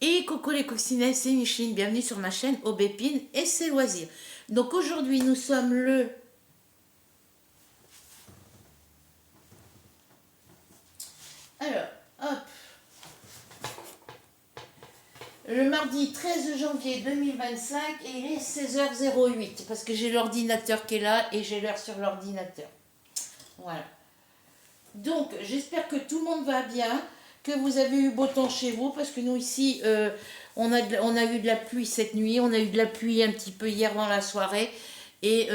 Et coucou les coccinelles, c'est Micheline, bienvenue sur ma chaîne Aubépine et ses loisirs. Donc aujourd'hui nous sommes Alors, hop, le mardi 13 janvier 2025 et il est 16h08 parce que j'ai l'ordinateur qui est là et j'ai l'heure sur l'ordinateur. Voilà. Donc j'espère que tout le monde va bien, que vous avez eu beau temps chez vous parce que nous ici on a eu de la pluie cette nuit, on a eu de la pluie un petit peu hier dans la soirée et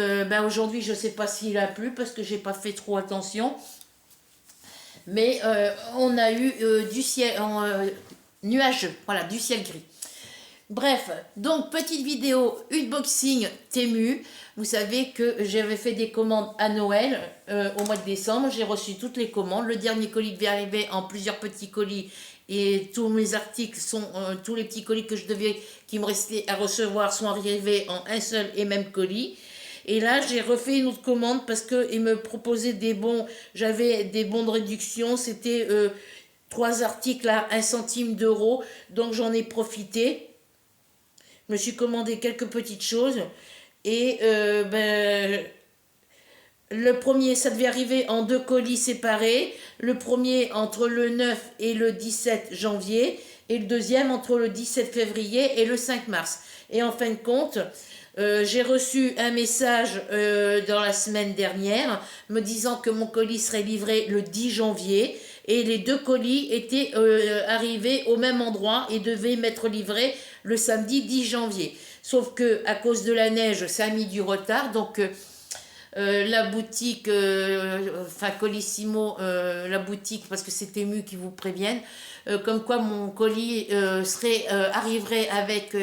aujourd'hui je ne sais pas s'il a plu parce que j'ai pas fait trop attention, mais on a eu du ciel nuageux, voilà, du ciel gris. Bref, donc petite vidéo unboxing Temu. Vous savez que j'avais fait des commandes à Noël au mois de décembre. J'ai reçu toutes les commandes. Le dernier colis devait arriver en plusieurs petits colis et tous mes articles sont tous les petits colis que qui me restaient à recevoir sont arrivés en un seul et même colis. Et là, j'ai refait une autre commande parce qu'ils me proposaient des bons. J'avais des bons de réduction. C'était 3 articles à 1 centime d'euro. Donc j'en ai profité. Je me suis commandé quelques petites choses. Et le premier, ça devait arriver en 2 colis séparés. Le premier entre le 9 et le 17 janvier. Et le deuxième entre le 17 février et le 5 mars. Et en fin de compte, j'ai reçu un message dans la semaine dernière me disant que mon colis serait livré le 10 janvier. Et les 2 colis étaient arrivés au même endroit et devaient m'être livrés le samedi 10 janvier. Sauf que à cause de la neige, ça a mis du retard. Donc la boutique, Colissimo, la boutique, parce que c'est Temu qui vous préviennent, comme quoi mon colis arriverait avec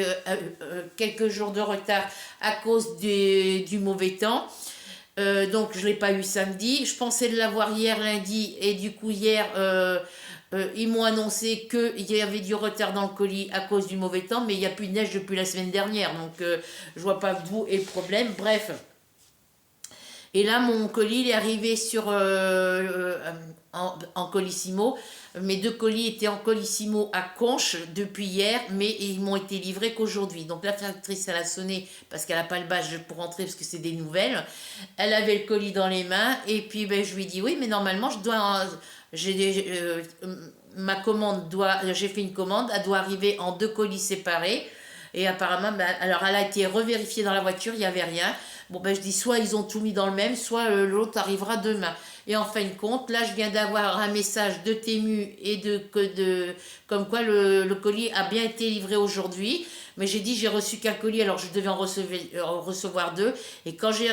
quelques jours de retard à cause du mauvais temps. Donc je ne l'ai pas eu samedi. Je pensais l'avoir hier lundi et du coup hier ils m'ont annoncé qu'il y avait du retard dans le colis à cause du mauvais temps, mais il n'y a plus de neige depuis la semaine dernière, donc je vois pas d'où est le problème. Bref. Et là, mon colis il est arrivé en Colissimo. Mes 2 colis étaient en Colissimo à Conches depuis hier, mais ils m'ont été livrés qu'aujourd'hui. Donc la factrice, elle a sonné parce qu'elle n'a pas le badge pour rentrer parce que c'est des nouvelles. Elle avait le colis dans les mains et puis je lui ai dit oui, mais normalement je dois, ma commande j'ai fait une commande, elle doit arriver en 2 colis séparés. Et apparemment, alors elle a été revérifiée dans la voiture, il n'y avait rien. Bon, je dis soit ils ont tout mis dans le même, soit l'autre arrivera demain. Et en fin de compte, là, je viens d'avoir un message de Temu et comme quoi le colis a bien été livré aujourd'hui. Mais j'ai dit, j'ai reçu qu'un colis, alors je devais en recevoir 2. Et quand j'ai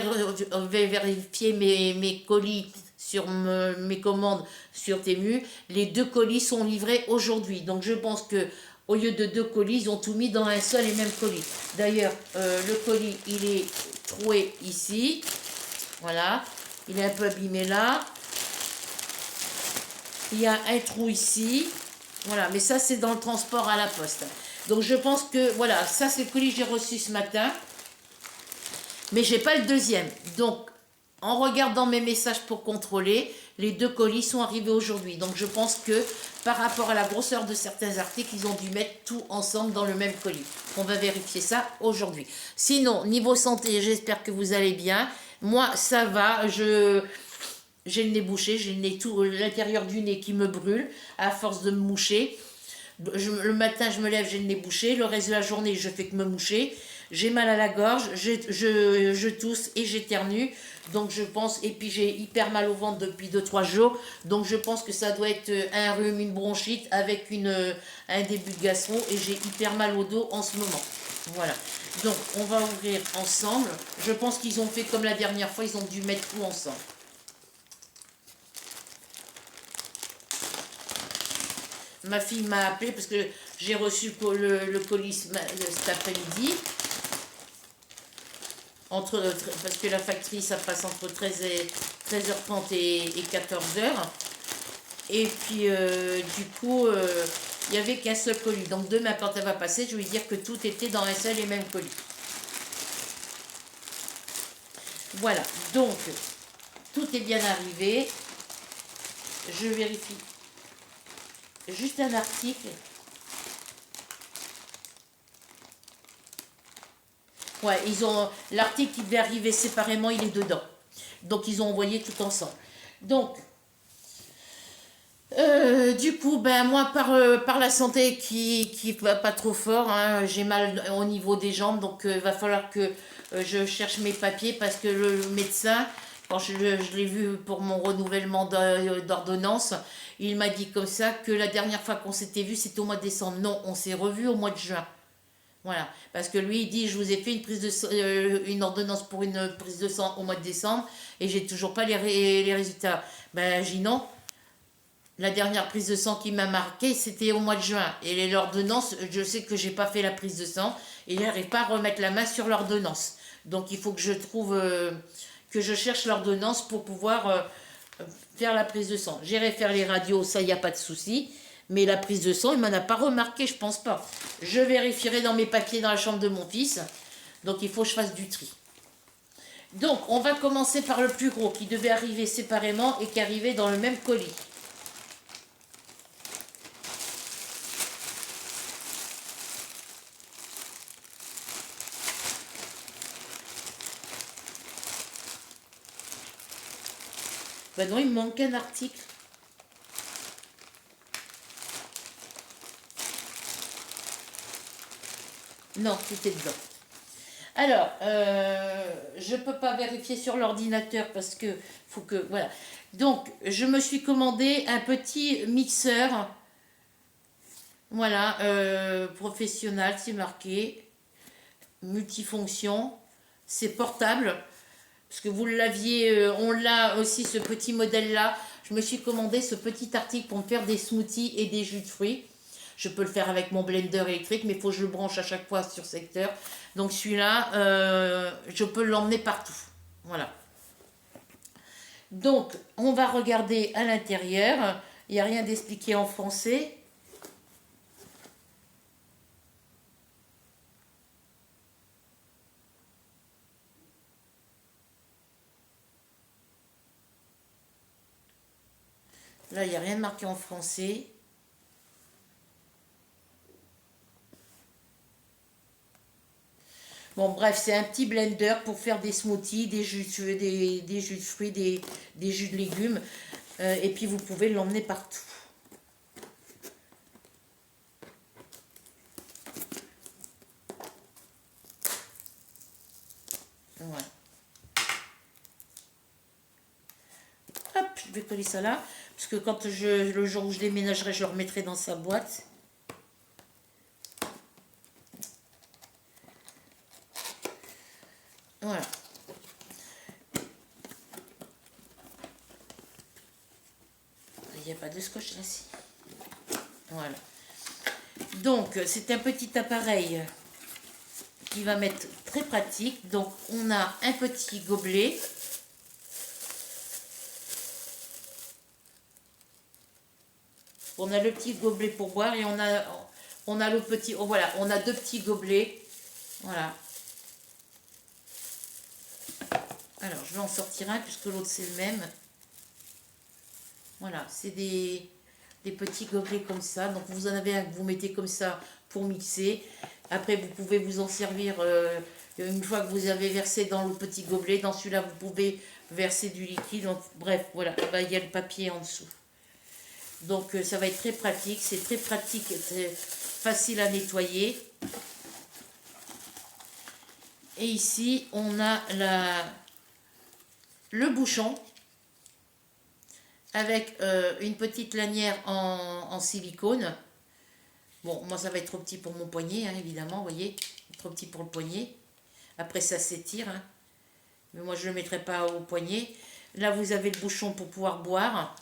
vérifié mes colis sur mes commandes sur Temu, les 2 colis sont livrés aujourd'hui. Donc je pense que au lieu de 2 colis, ils ont tout mis dans un seul et même colis. D'ailleurs, le colis, il est troué ici. Voilà. Il est un peu abîmé là. Il y a un trou ici. Voilà. Mais ça, c'est dans le transport à la poste. Donc, je pense que, voilà, ça, c'est le colis que j'ai reçu ce matin. Mais j'ai pas le deuxième. Donc, en regardant mes messages pour contrôler, les 2 colis sont arrivés aujourd'hui. Donc je pense que par rapport à la grosseur de certains articles, ils ont dû mettre tout ensemble dans le même colis. On va vérifier ça aujourd'hui. Sinon, niveau santé, j'espère que vous allez bien. Moi, ça va. J'ai le nez bouché, j'ai le nez tout, l'intérieur du nez qui me brûle à force de me moucher. Le matin, je me lève, j'ai le nez bouché. Le reste de la journée, je fais que me moucher. J'ai mal à la gorge, je tousse et j'éternue. Donc je pense, et puis j'ai hyper mal au ventre depuis 2-3 jours. Donc je pense que ça doit être un rhume, une bronchite avec un début de gastro. Et j'ai hyper mal au dos en ce moment. Voilà. Donc on va ouvrir ensemble. Je pense qu'ils ont fait comme la dernière fois, ils ont dû mettre tout ensemble. Ma fille m'a appelé parce que j'ai reçu le colis cet après-midi. Parce que la factrice, ça passe entre 13h30 et 14h. Et puis, du coup, il n'y avait qu'un seul colis. Donc, demain, quand elle va passer, je vais lui dire que tout était dans un seul et même colis. Voilà. Donc, tout est bien arrivé. Je vérifie juste un article. Ouais, ils ont l'article qui devait arriver séparément, il est dedans. Donc ils ont envoyé tout ensemble. Donc, du coup, ben moi par la santé qui va pas trop fort, hein, j'ai mal au niveau des jambes, donc il va falloir que je cherche mes papiers parce que le médecin, quand je l'ai vu pour mon renouvellement d'ordonnance, il m'a dit comme ça que la dernière fois qu'on s'était vu, c'était au mois de décembre. Non, on s'est revu au mois de juin. Voilà, parce que lui, il dit, je vous ai fait une ordonnance pour une prise de sang au mois de décembre et j'ai toujours pas les résultats. Ben, j'ai dit non. La dernière prise de sang qui m'a marqué, c'était au mois de juin. Et l'ordonnance, je sais que j'ai pas fait la prise de sang et il n'arrive pas à remettre la main sur l'ordonnance. Donc il faut que je trouve, que je cherche l'ordonnance pour pouvoir faire la prise de sang. J'irai faire les radios, ça, il n'y a pas de souci. Mais la prise de sang, il m'en a pas remarqué, je pense pas. Je vérifierai dans mes papiers dans la chambre de mon fils. Donc il faut que je fasse du tri. Donc on va commencer par le plus gros qui devait arriver séparément et qui arrivait dans le même colis. Ben non, il me manque un article. Non, tout est dedans. Alors, je ne peux pas vérifier sur l'ordinateur parce que faut que... Voilà. Donc, je me suis commandé un petit mixeur. Voilà, professionnel, c'est marqué. Multifonction. C'est portable. Parce que vous l'aviez, on l'a aussi, ce petit modèle-là. Je me suis commandé ce petit article pour me faire des smoothies et des jus de fruits. Je peux le faire avec mon blender électrique, mais il faut que je le branche à chaque fois sur secteur. Donc celui-là, je peux l'emmener partout. Voilà. Donc, on va regarder à l'intérieur. Il n'y a rien d'expliqué en français. Là, il n'y a rien de marqué en français. Bon, bref, c'est un petit blender pour faire des smoothies, des jus de fruits, des jus de légumes. Et puis, vous pouvez l'emmener partout. Voilà. Hop, je vais coller ça là. Parce que quand le jour où je déménagerai, je le remettrai dans sa boîte. Voilà. Il n'y a pas de scotch là-ci. Voilà. Donc, c'est un petit appareil qui va m'être très pratique. Donc, on a un petit gobelet. On a le petit gobelet pour boire et on a le petit... Oh, voilà, on a deux petits gobelets. Voilà. Alors, je vais en sortir un puisque l'autre, c'est le même. Voilà, c'est des petits gobelets comme ça. Donc, vous en avez un que vous mettez comme ça pour mixer. Après, vous pouvez vous en servir une fois que vous avez versé dans le petit gobelet. Dans celui-là, vous pouvez verser du liquide. Donc, bref, voilà. Bah, il y a le papier en dessous. Donc, ça va être très pratique. C'est très pratique, c'est facile à nettoyer. Et ici, on a le bouchon avec une petite lanière en silicone. Bon, moi, ça va être trop petit pour mon poignet, hein, évidemment, vous voyez. Trop petit pour le poignet. Après, ça s'étire. Hein. Mais moi, je ne le mettrai pas au poignet. Là, vous avez le bouchon pour pouvoir boire.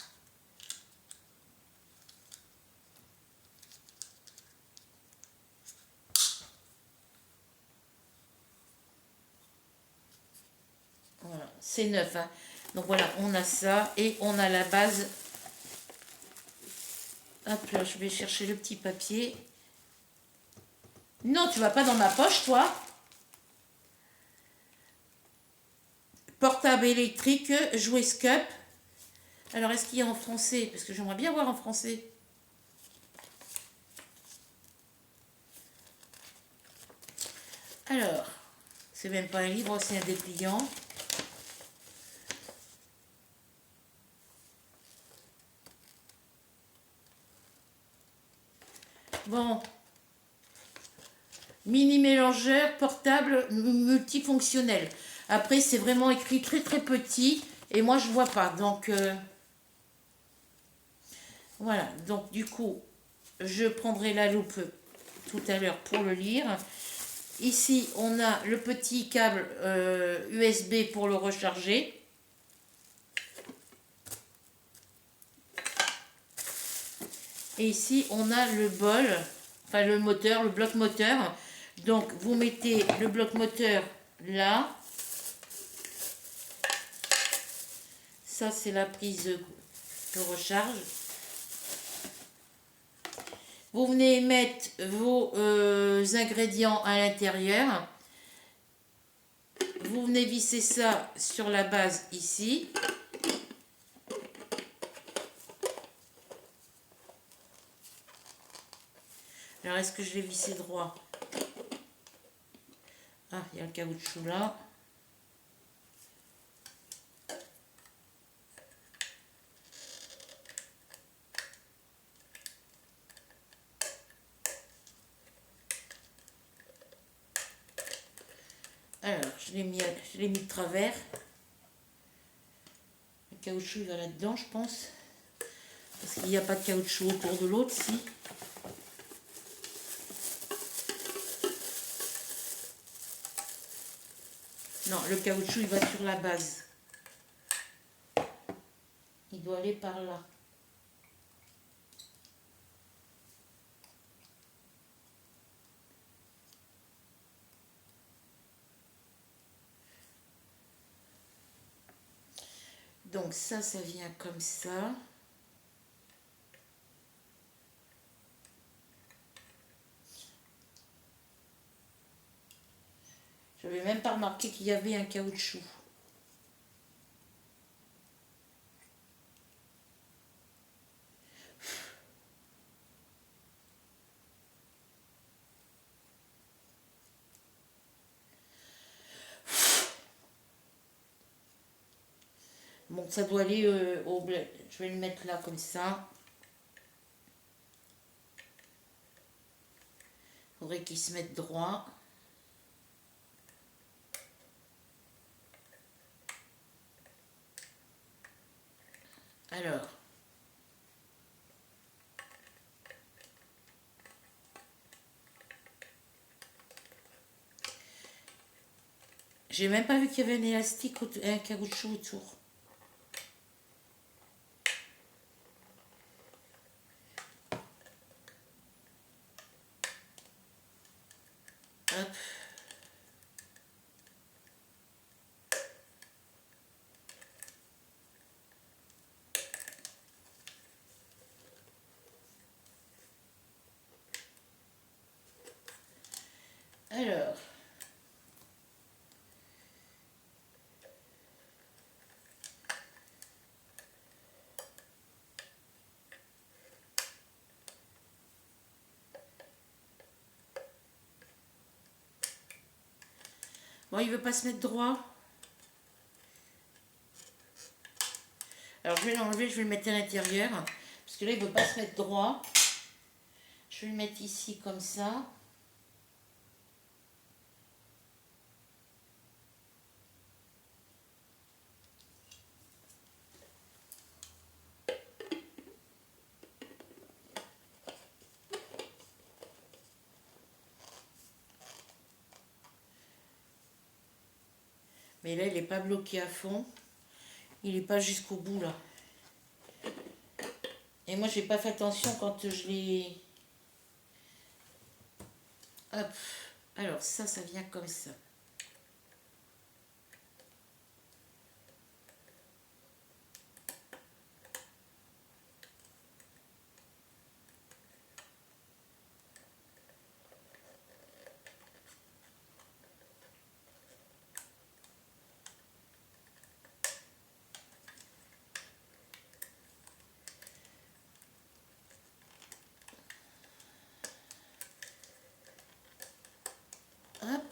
Voilà, c'est neuf. Hein. Donc voilà, on a ça et on a la base. Hop là, je vais chercher le petit papier. Non, tu vas pas dans ma poche, toi. Portable électrique, jouet Cup. Alors, est-ce qu'il y a en français? Parce que j'aimerais bien voir en français. Alors, C'est même pas un livre, c'est un dépliant. Bon. Mini mélangeur portable multifonctionnel. Après, c'est vraiment écrit très très petit. Et moi, je vois pas. Donc, voilà. Donc, du coup, je prendrai la loupe tout à l'heure pour le lire. Ici, on a le petit câble USB pour le recharger. Et ici, on a le bol, enfin le moteur, le bloc moteur. Donc, vous mettez le bloc moteur là. Ça, c'est la prise de recharge. Vous venez mettre vos ingrédients à l'intérieur. Vous venez visser ça sur la base ici. Alors, est-ce que je vais visser droit? Ah, il y a le caoutchouc là. Alors, je l'ai mis de travers. Le caoutchouc, il va là-dedans, je pense. Parce qu'il n'y a pas de caoutchouc autour de l'autre, si. Non, le caoutchouc, il va sur la base. Il doit aller par là. Donc ça vient comme ça. Je n'avais même pas remarqué qu'il y avait un caoutchouc. Bon, ça doit aller au bled. Je vais le mettre là comme ça. Il faudrait qu'il se mette droit. Alors. J'ai même pas vu qu'il y avait un élastique et un caoutchouc autour. Hop. Alors. Bon, il veut pas se mettre droit. Alors, je vais l'enlever, je vais le mettre à l'intérieur. Parce que là, il veut pas se mettre droit. Je vais le mettre ici comme ça. Mais là, il n'est pas bloqué à fond. Il n'est pas jusqu'au bout, là. Et moi, j'ai pas fait attention quand je l'ai... Hop. Alors, ça vient comme ça. Hop.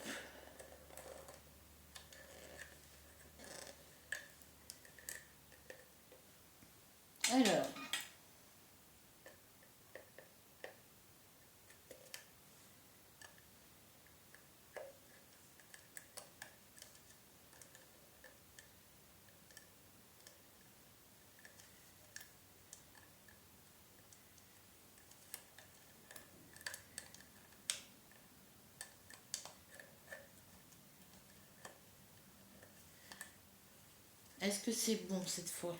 Est-ce que c'est bon cette fois?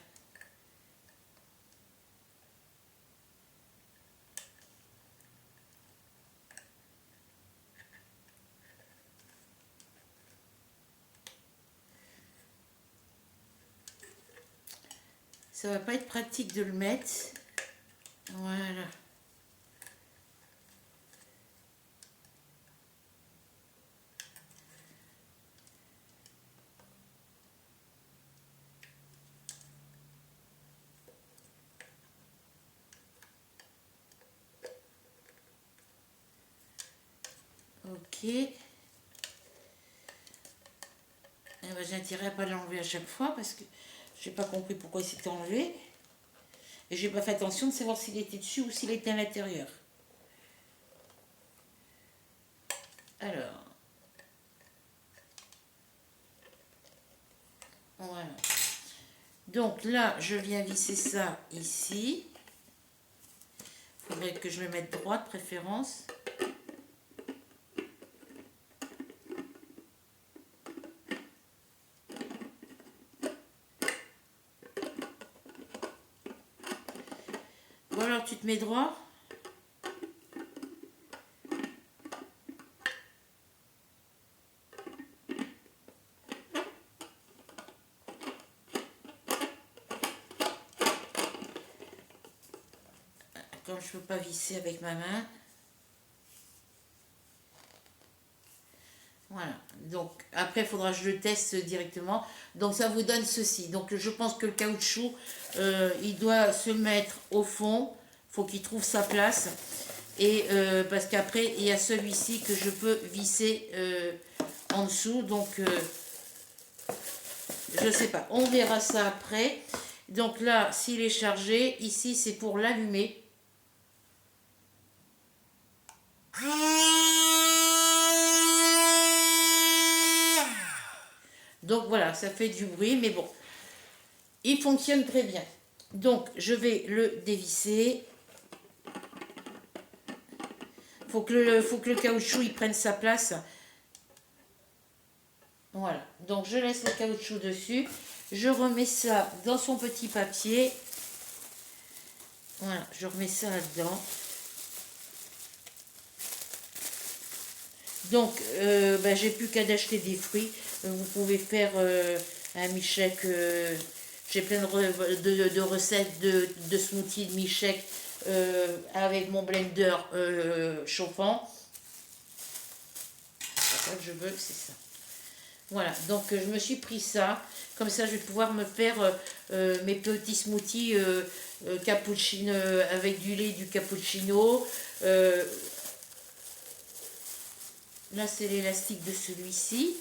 Ça va pas être pratique de le mettre. Voilà. Ok. Eh ben, j'ai intérêt à pas l'enlever à chaque fois parce que j'ai pas compris pourquoi il s'était enlevé. Et j'ai pas fait attention de savoir s'il était dessus ou s'il était à l'intérieur. Alors. Voilà. Donc là, je viens visser ça ici. Il faudrait que je le mette droit de préférence. Ou alors tu te mets droit. Comme je ne peux pas visser avec ma main. Voilà. Donc après, il faudra que je le teste directement. Donc ça vous donne ceci. Donc je pense que le caoutchouc, il doit se mettre au fond. Il faut qu'il trouve sa place. Et parce qu'après, il y a celui-ci que je peux visser en dessous. Donc je sais pas. On verra ça après. Donc là, s'il est chargé, ici c'est pour l'allumer. Donc voilà, ça fait du bruit, mais bon, il fonctionne très bien. Donc je vais le dévisser. Faut que le caoutchouc il prenne sa place. Voilà, donc je laisse le caoutchouc dessus. Je remets ça dans son petit papier. Voilà, je remets ça là-dedans. Donc, j'ai plus qu'à d'acheter des fruits. Vous pouvez faire un milkshake. J'ai plein de recettes de smoothie de milkshake avec mon blender chauffant. C'est ça que je veux, c'est ça. Voilà, donc je me suis pris ça. Comme ça, je vais pouvoir me faire mes petits smoothies cappuccino avec du lait, du cappuccino. Là, c'est l'élastique de celui-ci.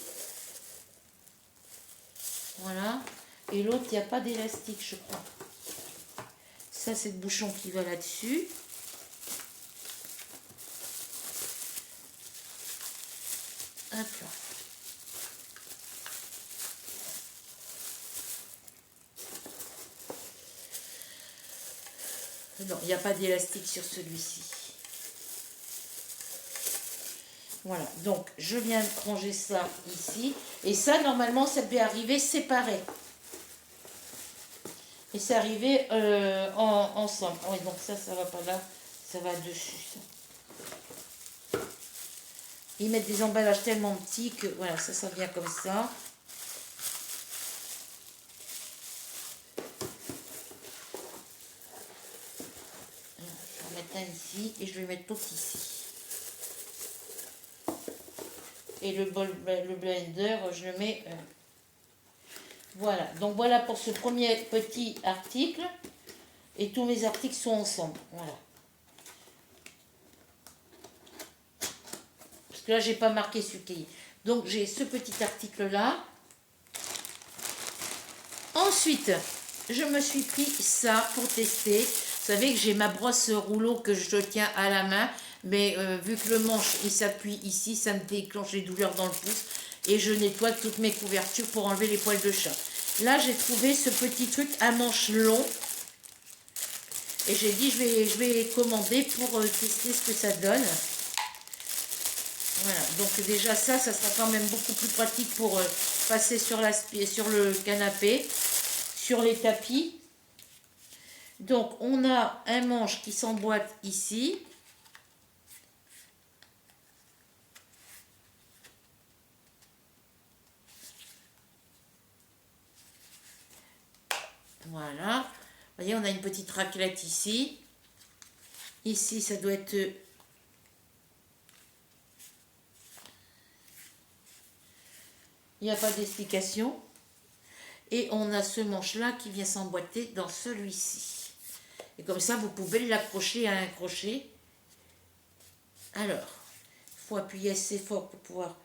Voilà. Et l'autre, il n'y a pas d'élastique, je crois. Ça, c'est le bouchon qui va là-dessus. Hop là. Non, il n'y a pas d'élastique sur celui-ci. Voilà, donc je viens de ranger ça ici. Et ça, normalement, ça devait arriver séparé. Et c'est arrivé ensemble. Oui, donc ça va pas là, ça va dessus. Ça. Ils mettent des emballages tellement petits que, voilà, ça vient comme ça. Je vais mettre un ici et je vais mettre l'autre ici. Et le blender, je le mets... voilà, donc voilà pour ce premier petit article. Et tous mes articles sont ensemble. Voilà. Parce que là, j'ai pas marqué celui qui est. Donc, j'ai ce petit article-là. Ensuite, je me suis pris ça pour tester. Vous savez que j'ai ma brosse rouleau que je tiens à la main. Mais vu que le manche, il s'appuie ici, ça me déclenche les douleurs dans le pouce. Et je nettoie toutes mes couvertures pour enlever les poils de chat. Là, j'ai trouvé ce petit truc à manche long. Et j'ai dit, je vais commander pour tester ce que ça donne. Voilà, donc déjà ça sera quand même beaucoup plus pratique pour passer sur le canapé. sur les tapis. Donc on a un manche qui s'emboîte ici. Voilà. Vous voyez, on a une petite raclette ici. Ici, ça doit être... Il n'y a pas d'explication. Et on a ce manche-là qui vient s'emboîter dans celui-ci. Et comme ça, vous pouvez l'accrocher à un crochet. Alors, il faut appuyer assez fort pour pouvoir... Vous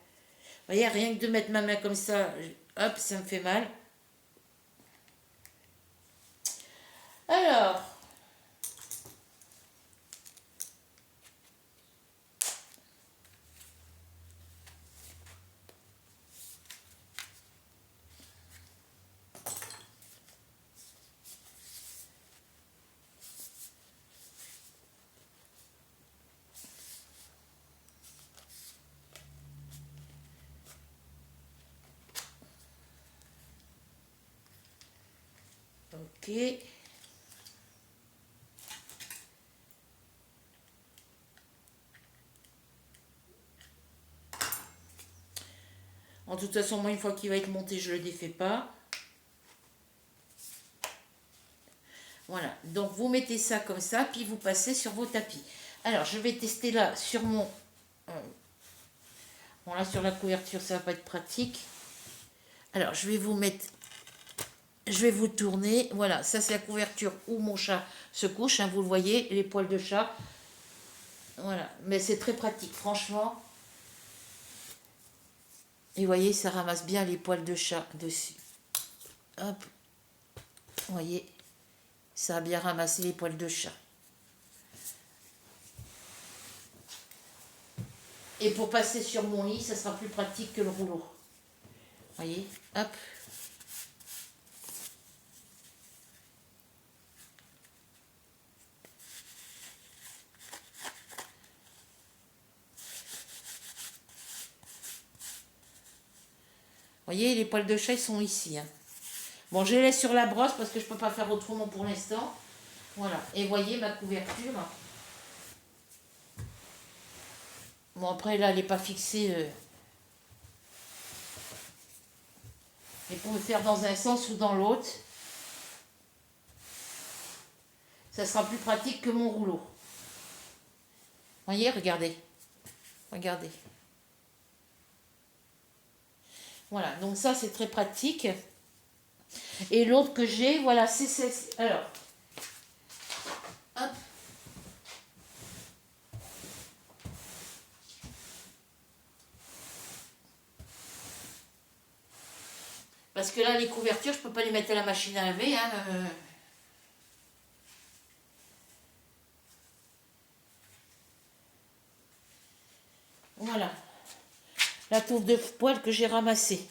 voyez, rien que de mettre ma main comme ça, hop, ça me fait mal. Alors... Ok. En toute façon, moi, une fois qu'il va être monté, je ne le défais pas. Voilà. Donc, vous mettez ça comme ça, puis vous passez sur vos tapis. Alors, je vais tester là sur mon... bon, là, sur la couverture, ça va pas être pratique. Alors, je vais vous mettre... Je vais vous tourner. Voilà, ça, c'est la couverture où mon chat se couche. Hein, vous le voyez, les poils de chat. Voilà. Mais c'est très pratique, franchement. Et vous voyez, ça ramasse bien les poils de chat dessus. Hop. Vous voyez, ça a bien ramassé les poils de chat. Et pour passer sur mon lit, ça sera plus pratique que le rouleau. Vous voyez, hop. Vous voyez, les poils de chat, ils sont ici. Hein. Bon, je les laisse sur la brosse parce que je ne peux pas faire autrement pour l'instant. Voilà. Et voyez ma couverture. Bon, après, là, elle n'est pas fixée. Mais pour le faire dans un sens ou dans l'autre, ça sera plus pratique que mon rouleau. Vous voyez, regardez. Regardez. Voilà, donc ça, c'est très pratique. Et l'autre que j'ai, voilà, c'est celle-ci. Alors, hop. Parce que là, les couvertures, je ne peux pas les mettre à la machine à laver. Hein. Voilà. La touffe de poils que j'ai ramassée.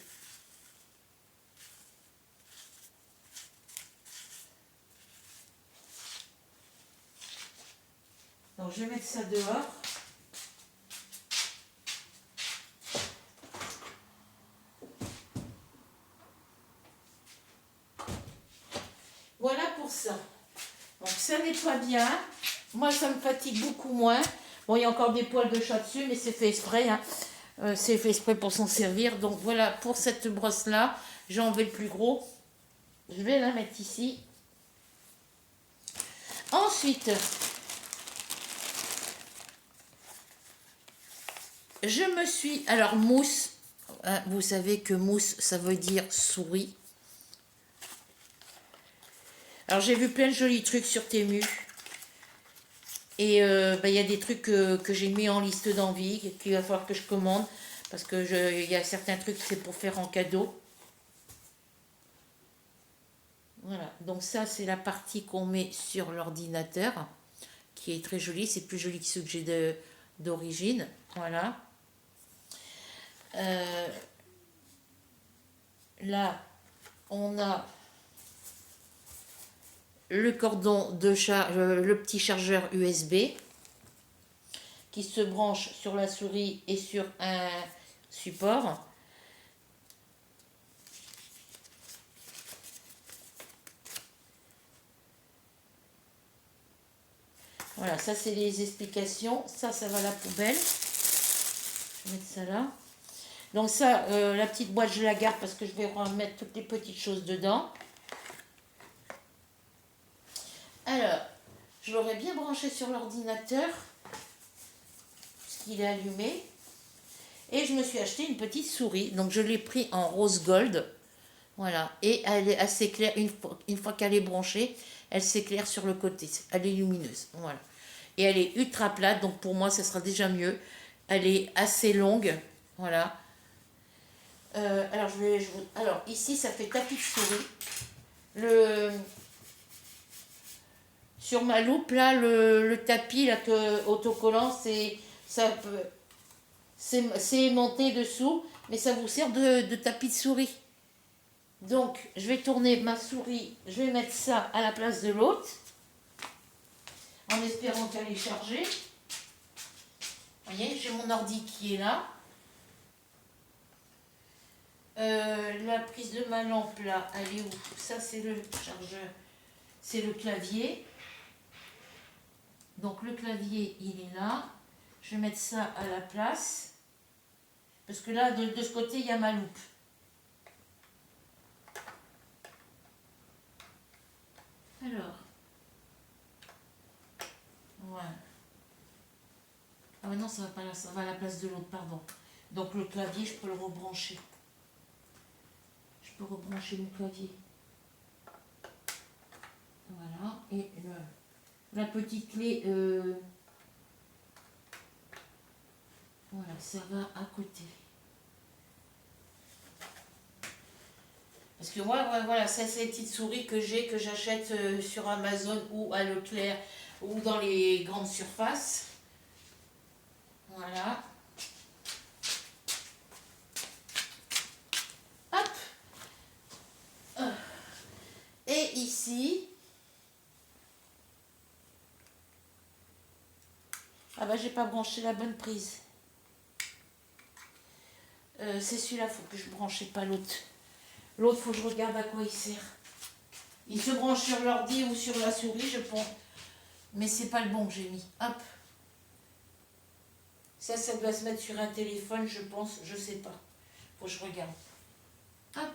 Donc, je vais mettre ça dehors. Voilà pour ça. Donc, ça nettoie bien. Moi, ça me fatigue beaucoup moins. Bon, il y a encore des poils de chat dessus, mais c'est fait exprès. Hein. C'est fait exprès pour s'en servir. Donc, voilà, pour cette brosse-là, j'ai enlevé le plus gros. Je vais la mettre ici. Ensuite, je me suis... Alors, mousse. Hein, vous savez que mousse, ça veut dire souris. Alors, j'ai vu plein de jolis trucs sur Temu. Et il y a des trucs que j'ai mis en liste d'envie, qu'il va falloir que je commande. Parce que il y a certains trucs, c'est pour faire en cadeau. Voilà, donc ça, c'est la partie qu'on met sur l'ordinateur, qui est très jolie. C'est plus joli que ceux que j'ai d'origine. Voilà. Là, on a le cordon de charge, le petit chargeur USB qui se branche sur la souris et sur un support. Voilà, ça c'est les explications. Ça va à la poubelle. Je vais mettre ça là. Donc ça, la petite boîte, je la garde parce que je vais remettre toutes les petites choses dedans. Alors, je l'aurais bien branché sur l'ordinateur, puisqu'il est allumé. Et je me suis acheté une petite souris. Donc je l'ai pris en rose gold. Voilà. Et elle est assez claire. Une fois qu'elle est branchée, elle s'éclaire sur le côté. Elle est lumineuse. Voilà. Et elle est ultra plate. Donc pour moi, ça sera déjà mieux. Elle est assez longue. Voilà. Alors ici, ça fait tapis de souris. Sur ma loupe, là, le tapis là, autocollant, c'est aimanté dessous, mais ça vous sert de tapis de souris. Donc, je vais tourner ma souris, je vais mettre ça à la place de l'autre, en espérant qu'elle est chargée. Vous voyez, j'ai mon ordi qui est là. La prise de ma lampe, là, elle est où? Ça, c'est le chargeur, c'est le clavier. Donc, le clavier, il est là. Je vais mettre ça à la place. Parce que là, de ce côté, il y a ma loupe. Alors. Voilà. Ah mais non, ça va pas là, ça va à la place de l'autre, pardon. Donc le clavier, je peux le rebrancher. Je peux rebrancher mon clavier. Voilà. Et la petite clé, voilà, ça va à côté. Parce que moi, voilà, ça c'est les petites souris que j'achète sur Amazon ou à Leclerc ou dans les grandes surfaces. Voilà. Hop. Et ici. Ah bah j'ai pas branché la bonne prise. C'est celui-là, faut que je branche et pas l'autre. L'autre, faut que je regarde à quoi il sert. Il se branche sur l'ordi ou sur la souris, je pense. Mais c'est pas le bon que j'ai mis. Hop. Ça doit se mettre sur un téléphone, je pense. Je sais pas. Faut que je regarde. Hop.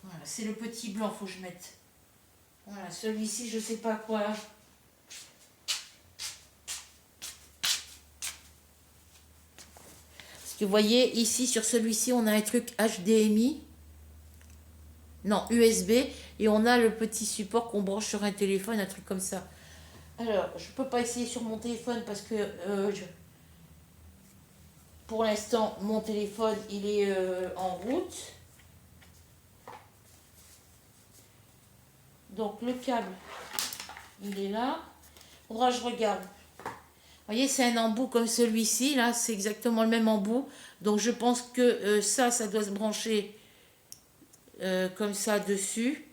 Voilà, c'est le petit blanc, faut que je mette. Voilà, celui-ci, je sais pas quoi. Parce que vous voyez, ici, sur celui-ci, on a un truc HDMI. Non, USB. Et on a le petit support qu'on branche sur un téléphone, un truc comme ça. Alors, je peux pas essayer sur mon téléphone parce que pour l'instant, mon téléphone, il est en route. Donc, le câble, il est là. Faudra que je regarde. Vous voyez, c'est un embout comme celui-ci. Là, c'est exactement le même embout. Donc, je pense que ça doit se brancher comme ça dessus.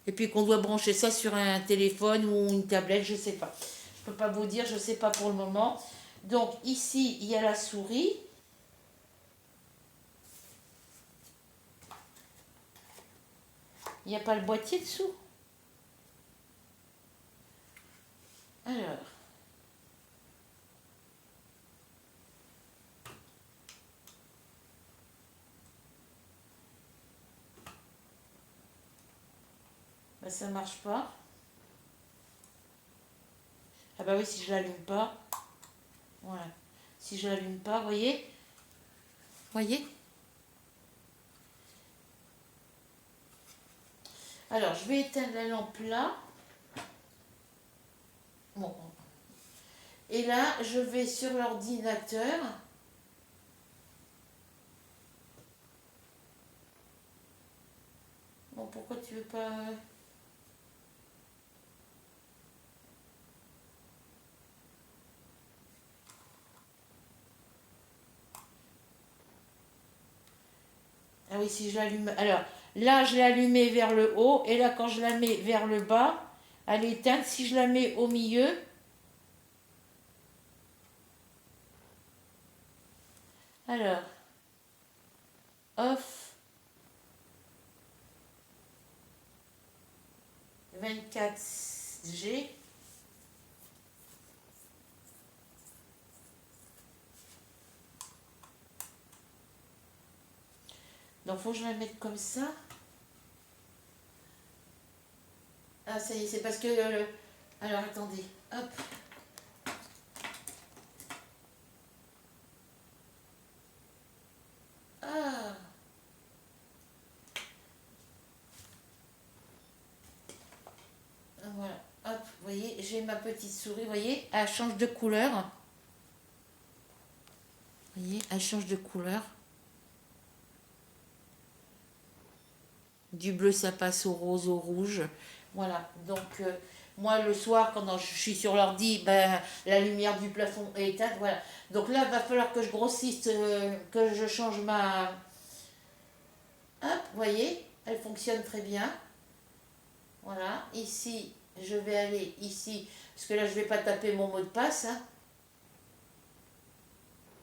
Et puis qu'on doit brancher ça sur un téléphone ou une tablette, je sais pas. Je peux pas vous dire, je sais pas pour le moment. Donc ici, il y a la souris. Il n'y a pas le boîtier dessous. Alors. Ben, ça marche pas. Ah bah oui, si je l'allume pas. Voilà. Si je l'allume pas, voyez. Voyez. Alors, je vais éteindre la lampe là. Bon. Et là, je vais sur l'ordinateur. Bon, pourquoi tu veux pas... Ah oui, si je l'allume... Alors, là, je l'ai allumée vers le haut. Et là, quand je la mets vers le bas, elle est éteinte. Si je la mets au milieu... Alors, off, 24G. Donc, faut que je la mette comme ça. Ah, ça y est, c'est parce que... alors, attendez. Hop. Ah. Voilà. Hop, vous voyez, j'ai ma petite souris, vous voyez, elle change de couleur. Vous voyez, elle change de couleur. Du bleu, ça passe au rose, au rouge. Voilà, donc moi le soir, quand je suis sur l'ordi, ben, la lumière du plafond est éteinte. Voilà. Donc là, il va falloir que je grossisse, que je change ma... Hop, vous voyez, elle fonctionne très bien. Voilà, ici, je vais aller ici, parce que là, je ne vais pas taper mon mot de passe. Hein.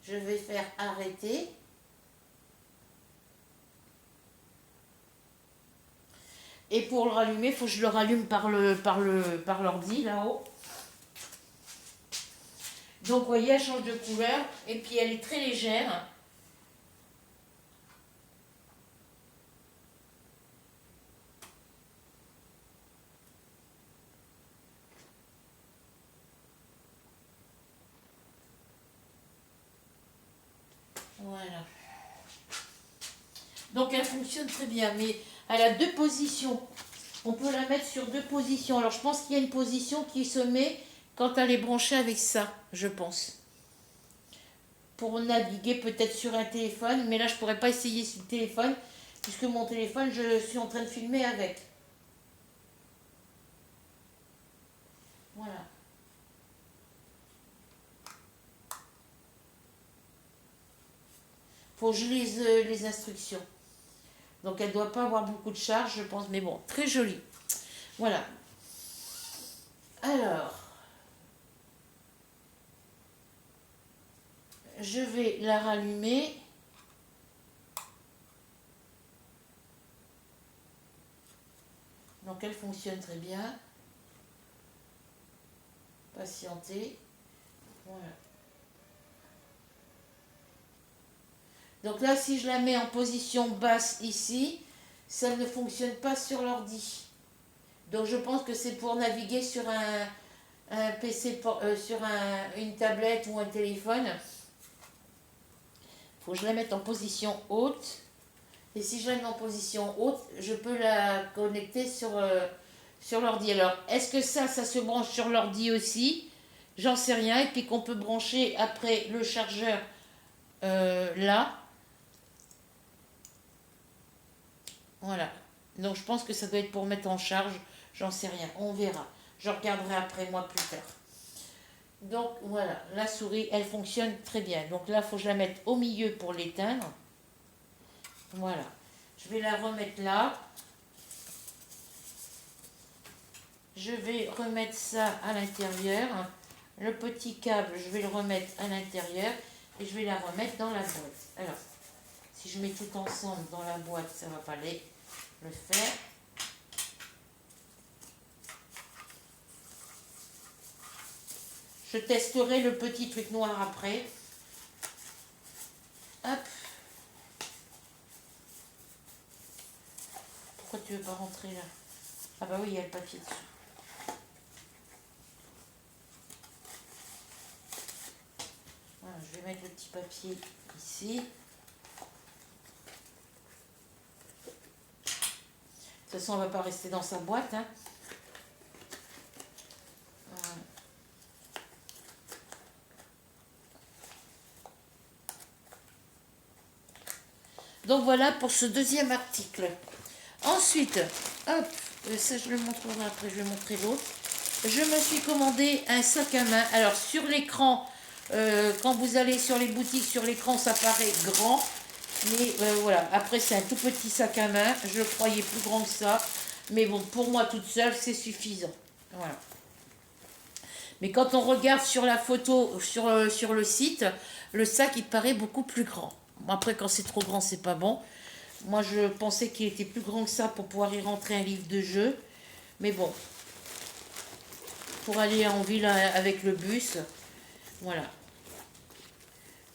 Je vais faire arrêter. Et pour le rallumer, il faut que je le rallume par l'ordi là-haut. Donc, vous voyez, elle change de couleur. Et puis, elle est très légère. Voilà. Donc, elle fonctionne très bien. Mais elle a deux positions. On peut la mettre sur deux positions. Alors, je pense qu'il y a une position qui se met quand elle est branchée avec ça, je pense. Pour naviguer peut-être sur un téléphone, mais là je pourrais pas essayer sur le téléphone puisque mon téléphone je suis en train de filmer avec. Voilà. Faut que je lise les instructions. Donc elle doit pas avoir beaucoup de charge je pense, mais bon, très jolie. Voilà. Alors, je vais la rallumer. Donc elle fonctionne très bien. Patienter. Voilà. Donc là, si je la mets en position basse ici, ça ne fonctionne pas sur l'ordi. Donc je pense que c'est pour naviguer sur un PC, sur une tablette ou un téléphone. Il faut que je la mette en position haute. Et si je la mets en position haute, je peux la connecter sur l'ordi. Alors, est-ce que ça se branche sur l'ordi aussi? J'en sais rien. Et puis qu'on peut brancher après le chargeur là. Voilà. Donc je pense que ça doit être pour mettre en charge. J'en sais rien. On verra. Je regarderai après moi plus tard. Donc voilà, la souris, elle fonctionne très bien. Donc là, il faut que je la mette au milieu pour l'éteindre. Voilà. Je vais la remettre là. Je vais remettre ça à l'intérieur. Le petit câble, je vais le remettre à l'intérieur. Et je vais la remettre dans la boîte. Alors, si je mets tout ensemble dans la boîte, ça ne va pas le faire. Je testerai le petit truc noir après. Hop. Pourquoi tu veux pas rentrer là? Ah bah oui, il y a le papier dessus. Voilà, je vais mettre le petit papier ici. De toute façon, on ne va pas rester dans sa boîte. Hein. Voilà. Donc voilà pour ce deuxième article. Ensuite, hop, ça je le montrerai après, je vais montrer l'autre. Je me suis commandé un sac à main. Alors sur l'écran, quand vous allez sur les boutiques, sur l'écran ça paraît grand. Mais voilà, après c'est un tout petit sac à main. Je le croyais plus grand que ça. Mais bon, pour moi toute seule, c'est suffisant. Voilà. Mais quand on regarde sur la photo, sur le site, le sac il paraît beaucoup plus grand. Après quand c'est trop grand, c'est pas bon. Moi je pensais qu'il était plus grand que ça pour pouvoir y rentrer un livre de jeu. Mais bon, pour aller en ville avec le bus, voilà.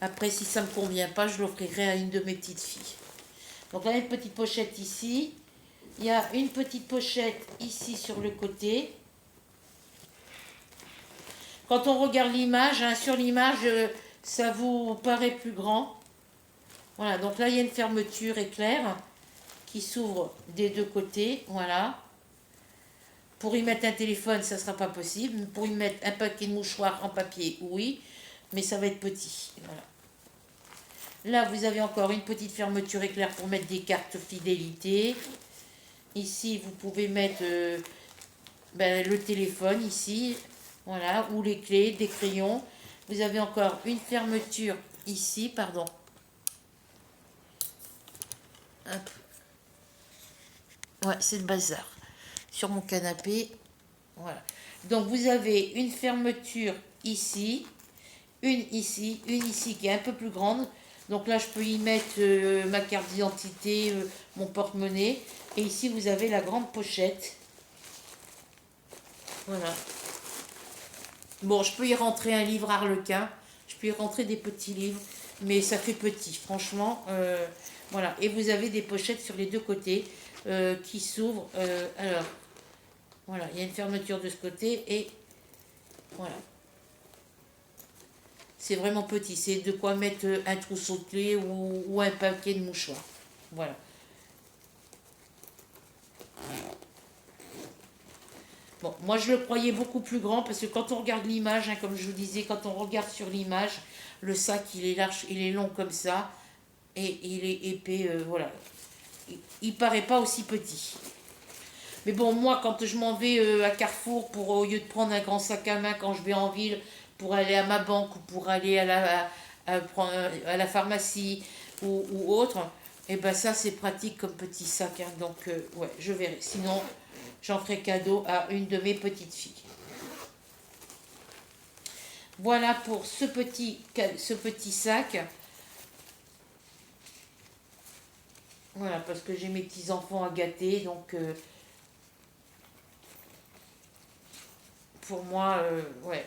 Après, si ça ne me convient pas, je l'offrirai à une de mes petites filles. Donc là, il y a une petite pochette ici. Il y a une petite pochette ici sur le côté. Quand on regarde l'image, hein, sur l'image, ça vous paraît plus grand. Voilà, donc là, il y a une fermeture éclair qui s'ouvre des deux côtés. Voilà. Pour y mettre un téléphone, ça ne sera pas possible. Pour y mettre un paquet de mouchoirs en papier, oui. Mais ça va être petit. Voilà. Là, vous avez encore une petite fermeture éclair pour mettre des cartes fidélité. Ici, vous pouvez mettre le téléphone, ici. Voilà, ou les clés, des crayons. Vous avez encore une fermeture ici, pardon. Hop. Ouais, c'est le bazar. Sur mon canapé. Voilà. Donc, vous avez une fermeture ici, une ici qui est un peu plus grande. Donc là, je peux y mettre ma carte d'identité, mon porte-monnaie. Et ici, vous avez la grande pochette. Voilà. Bon, je peux y rentrer un livre Harlequin. Je peux y rentrer des petits livres. Mais ça fait petit, franchement. Voilà. Et vous avez des pochettes sur les deux côtés qui s'ouvrent. Alors, voilà. Il y a une fermeture de ce côté. Et voilà. C'est vraiment petit. C'est de quoi mettre un trousseau de clés ou un paquet de mouchoirs. Voilà. Bon, moi je le croyais beaucoup plus grand parce que quand on regarde l'image, hein, comme je vous disais, quand on regarde sur l'image, le sac il est large, il est long comme ça et il est épais, voilà. Il paraît pas aussi petit. Mais bon, moi quand je m'en vais à Carrefour pour au lieu de prendre un grand sac à main quand je vais en ville pour aller à ma banque ou pour aller à la pharmacie ou autre, et ben ça c'est pratique comme petit sac, hein, donc ouais, je verrai. Sinon, j'en ferai cadeau à une de mes petites filles. Voilà pour ce petit sac. Voilà, parce que j'ai mes petits-enfants à gâter, donc pour moi, ouais.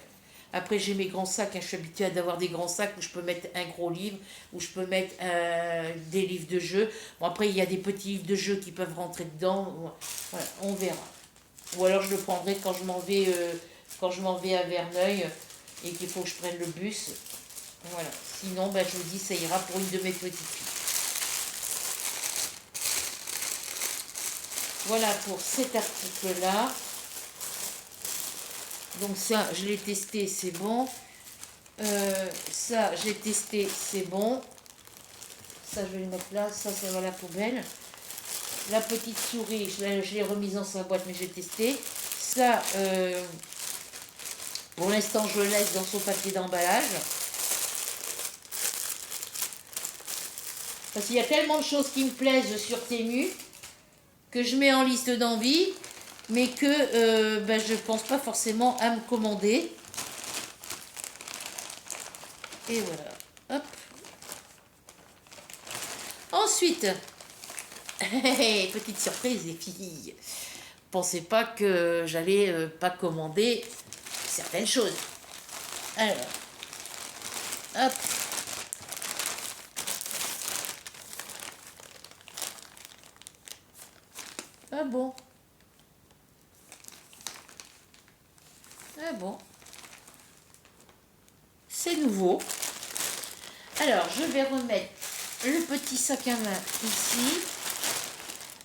Après, j'ai mes grands sacs, hein, je suis habituée à avoir des grands sacs où je peux mettre un gros livre, où je peux mettre des livres de jeux. Bon, après, il y a des petits livres de jeux qui peuvent rentrer dedans. Voilà, on verra. Ou alors, je le prendrai quand je m'en vais à Verneuil et qu'il faut que je prenne le bus. Voilà. Sinon, je vous dis, ça ira pour une de mes petites filles. Voilà pour cet article-là. Donc ça, je l'ai testé, c'est bon. Ça, j'ai testé, c'est bon. Ça, je vais le mettre là. Ça va à la poubelle. La petite souris, je l'ai remise dans sa boîte, mais j'ai testé. Ça, pour l'instant, je le laisse dans son papier d'emballage. Parce qu'il y a tellement de choses qui me plaisent sur Temu que je mets en liste d'envie, mais que je ne pense pas forcément à me commander. Et voilà. Hop. Ensuite, petite surprise les filles. Pensez pas que j'allais pas commander certaines choses. Alors, hop. Ah bon. Ah bon. C'est nouveau. Alors, je vais remettre le petit sac à main ici.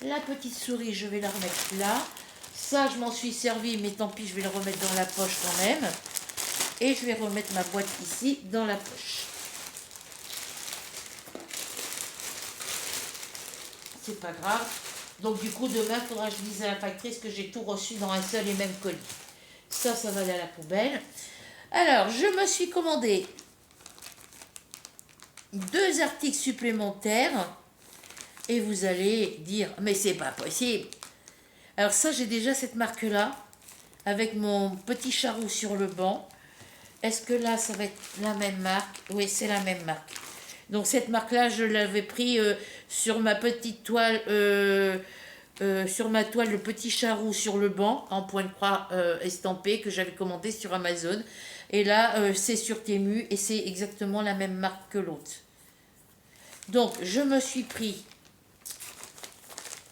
La petite souris, je vais la remettre là. Ça, je m'en suis servi, mais tant pis, je vais le remettre dans la poche quand même. Et je vais remettre ma boîte ici dans la poche. C'est pas grave. Donc du coup, demain, il faudra que je dise à la factrice que j'ai tout reçu dans un seul et même colis. Ça va aller à la poubelle. Alors, je me suis commandé 2 articles supplémentaires. Et vous allez dire, mais c'est pas possible. Alors ça, j'ai déjà cette marque-là, avec mon petit charou sur le banc. Est-ce que là, ça va être la même marque? Oui, c'est la même marque. Donc cette marque-là, je l'avais pris sur ma petite toile sur ma toile le petit charou sur le banc en point de croix estampé que j'avais commandé sur Amazon. Et là, c'est sur Temu et c'est exactement la même marque que l'autre. Donc, je me suis pris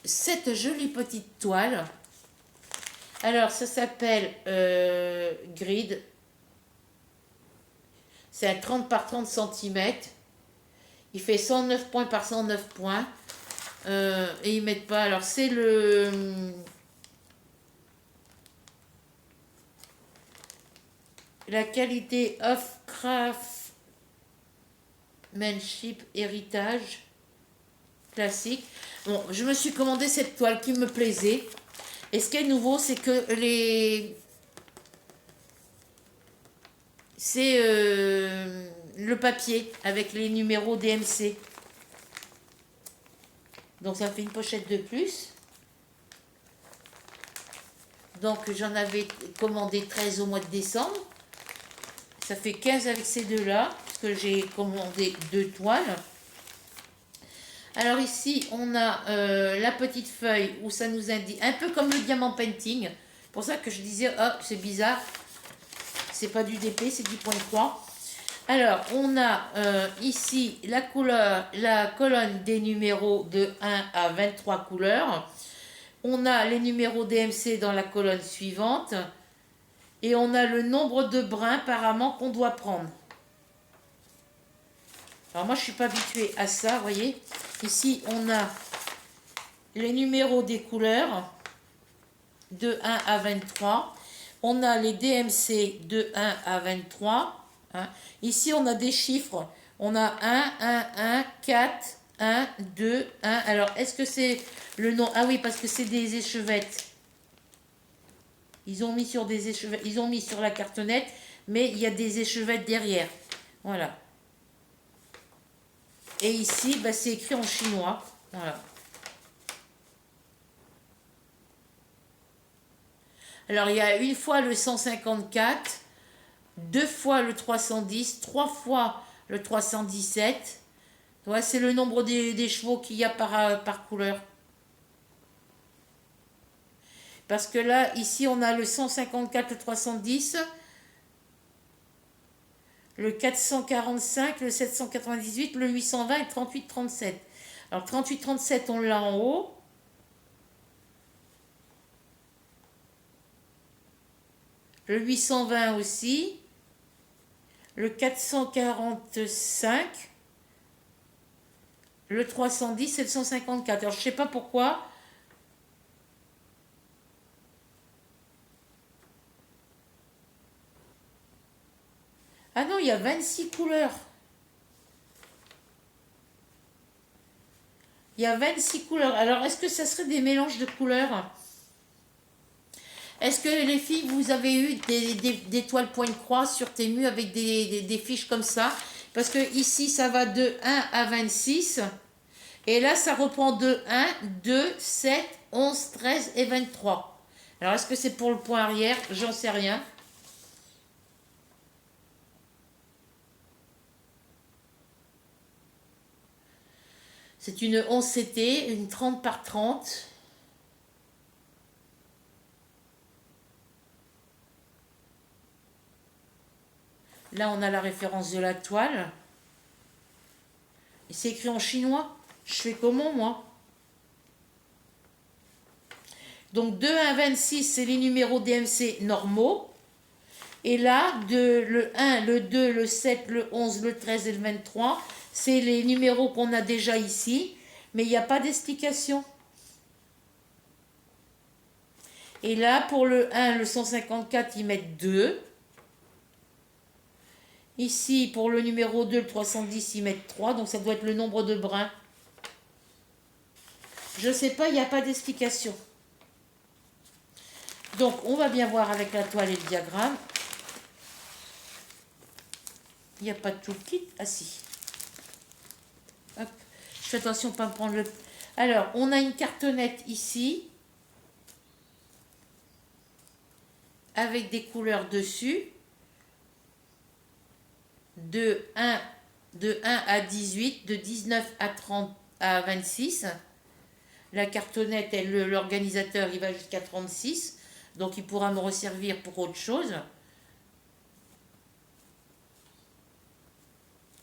cette jolie petite toile. Alors, ça s'appelle Grid. C'est un 30 par 30 cm. Il fait 109 points par 109 points. Et ils mettent pas. Alors, c'est la qualité of craftsmanship héritage classique. Bon, je me suis commandé cette toile qui me plaisait. Et ce qui est nouveau, c'est que c'est le papier avec les numéros DMC. Donc ça fait une pochette de plus. Donc j'en avais commandé 13 au mois de décembre. Ça fait 15 avec ces deux-là, parce que j'ai commandé 2 toiles. Alors ici, on a la petite feuille où ça nous indique, un peu comme le diamant painting. Pour ça que je disais, oh, c'est bizarre. C'est pas du DP, c'est du point de croix. Alors, on a ici la colonne des numéros de 1 à 23 couleurs. On a les numéros DMC dans la colonne suivante. Et on a le nombre de brins apparemment qu'on doit prendre. Alors moi, je ne suis pas habituée à ça, vous voyez. Ici, on a les numéros des couleurs de 1 à 23. On a les DMC de 1 à 23. Hein. Ici, on a des chiffres. On a 1, 4, 1, 2, 1. Alors, est-ce que c'est le nom? Ah oui, parce que c'est des échevettes. Ils ont mis sur des échevettes. Ils ont mis sur la cartonnette, mais il y a des échevettes derrière. Voilà. Et ici, bah, c'est écrit en chinois. Voilà. Alors, il y a une fois le 154, 2 fois le 310, 3 fois le 317. Ouais, c'est le nombre des chevaux qu'il y a par couleur. Parce que là, ici, on a le 154, le 310, le 445, le 798, le 820 et le 3837. Alors, 3837, on l'a en haut. Le 820 aussi. Le 445. Le 310 et le 154. Alors, je ne sais pas pourquoi. Ah non, il y a 26 couleurs. Il y a 26 couleurs. Alors, est-ce que ça serait des mélanges de couleurs? Est-ce que les filles, vous avez eu des toiles point de croix sur Temu avec des fiches comme ça? Parce que ici, ça va de 1 à 26. Et là, ça reprend de 1, 2, 7, 11, 13 et 23. Alors, est-ce que c'est pour le point arrière? J'en sais rien. C'est une 11 CT, une 30 par 30. Là, on a la référence de la toile. Et c'est écrit en chinois. Je fais comment, moi? Donc, de 1 à 26, c'est les numéros DMC normaux. Et là, le 1, le 2, le 7, le 11, le 13 et le 23, c'est les numéros qu'on a déjà ici. Mais il n'y a pas d'explication. Et là, pour le 1, le 154, ils mettent 2. Ici, pour le numéro 2, le 310, ils mettent 3. Donc, ça doit être le nombre de brins. Je ne sais pas, il n'y a pas d'explication. Donc, on va bien voir avec la toile et le diagramme. Il n'y a pas de toolkit. Ah si. Hop. Je fais attention à ne pas me prendre le... Alors, on a une cartonnette ici. Avec des couleurs dessus. De 1 à 18, de 19 à 30 à 26. La cartonnette, l'organisateur, il va jusqu'à 36. Donc il pourra me resservir pour autre chose.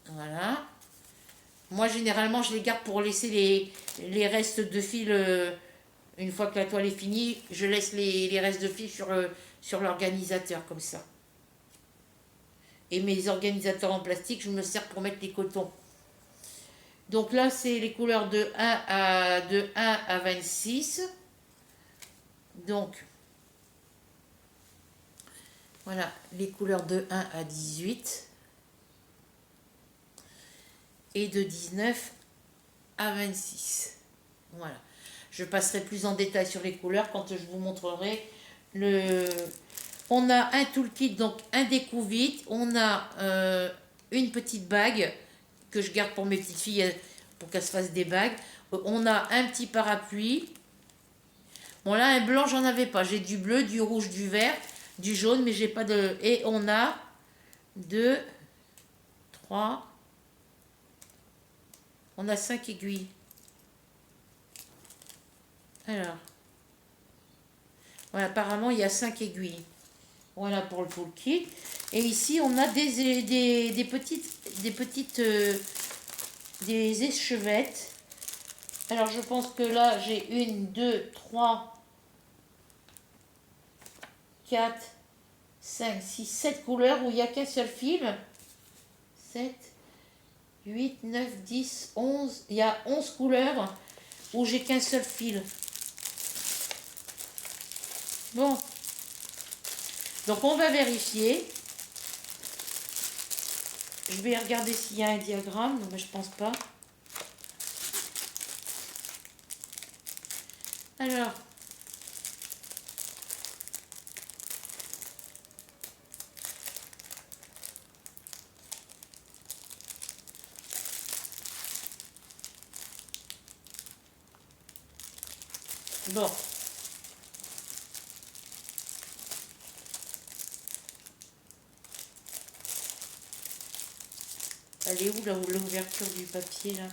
Voilà. Moi, généralement, je les garde pour laisser les restes de fil. Une fois que la toile est finie, je laisse les restes de fil sur l'organisateur, comme ça. Et mes organisateurs en plastique, je me sers pour mettre les cotons. Donc là, c'est les couleurs de 1 à 26. Donc, voilà, les couleurs de 1 à 18. Et de 19 à 26. Voilà. Je passerai plus en détail sur les couleurs quand je vous montrerai le... On a un toolkit, donc un découvite. On a une petite bague que je garde pour mes petites filles pour qu'elles se fassent des bagues. On a un petit parapluie. Bon là, un blanc, j'en avais pas. J'ai du bleu, du rouge, du vert, du jaune, mais j'ai pas de... Et on a 2, 3... On a 5 aiguilles. Alors. Voilà, apparemment, il y a 5 aiguilles. Voilà pour le toolkit. Et ici, on a des petites des échevettes. Alors, je pense que là, j'ai 1, 2, 3, 4, 5, 6, 7 couleurs où il n'y a qu'un seul fil. 7, 8, 9, 10, 11. Il y a 11 couleurs où j'ai qu'un seul fil. Bon. Donc, on va vérifier. Je vais regarder s'il y a un diagramme. Non, mais je pense pas. Alors. Bon. Elle est où l'ouverture du papier là?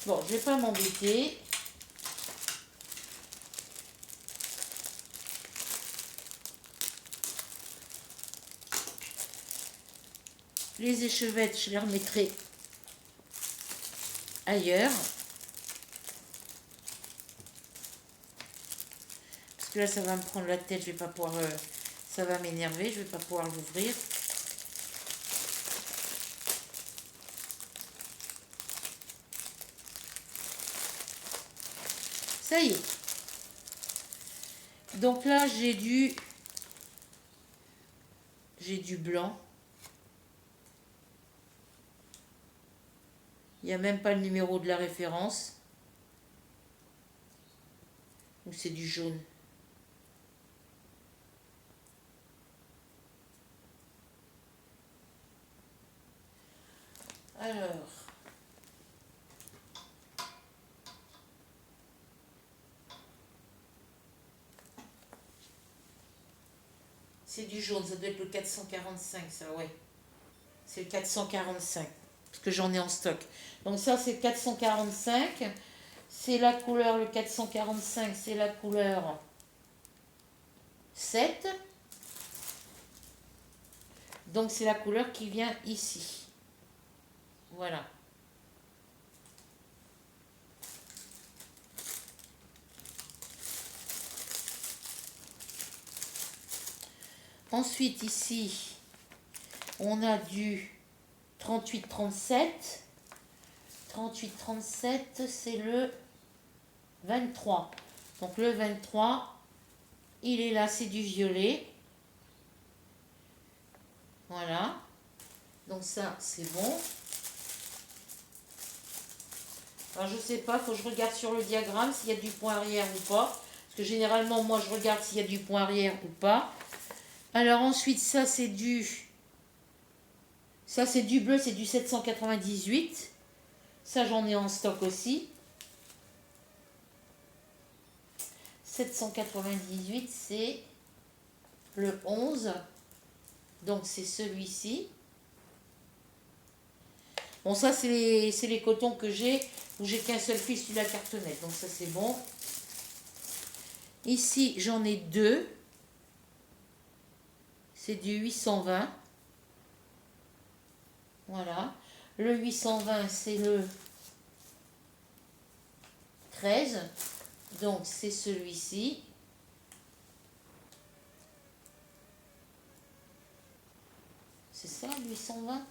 Bon, je vais pas m'embêter. Les échevettes, je les remettrai ailleurs. Parce que là, ça va me prendre la tête, je vais pas pouvoir... ça va m'énerver, je vais pas pouvoir l'ouvrir. Ça y est. Donc là, j'ai du blanc. Il n'y a même pas le numéro de la référence. Ou c'est du jaune. Alors. C'est du jaune, ça doit être le 445, ça, ouais. C'est le 445, parce que j'en ai en stock. Donc ça, c'est 445. C'est la couleur, le 445, c'est la couleur 7. Donc c'est la couleur qui vient ici. Voilà. Ensuite, ici, on a du 38-37. 38-37, c'est le 23. Donc le 23, il est là, c'est du violet. Voilà. Donc ça, c'est bon. Alors je sais pas, faut que je regarde sur le diagramme s'il y a du point arrière ou pas. Parce que généralement, moi, je regarde s'il y a du point arrière ou pas. Alors ensuite, ça c'est du bleu, c'est du 798. Ça, j'en ai en stock aussi. 798, c'est le 11. Donc c'est celui-ci. Bon, ça c'est les cotons que j'ai, où j'ai qu'un seul fil sur la cartonnette. Donc ça c'est bon. Ici j'en ai deux. C'est du 820. Voilà. Le 820 c'est le 13. Donc c'est celui-ci. C'est ça, 820?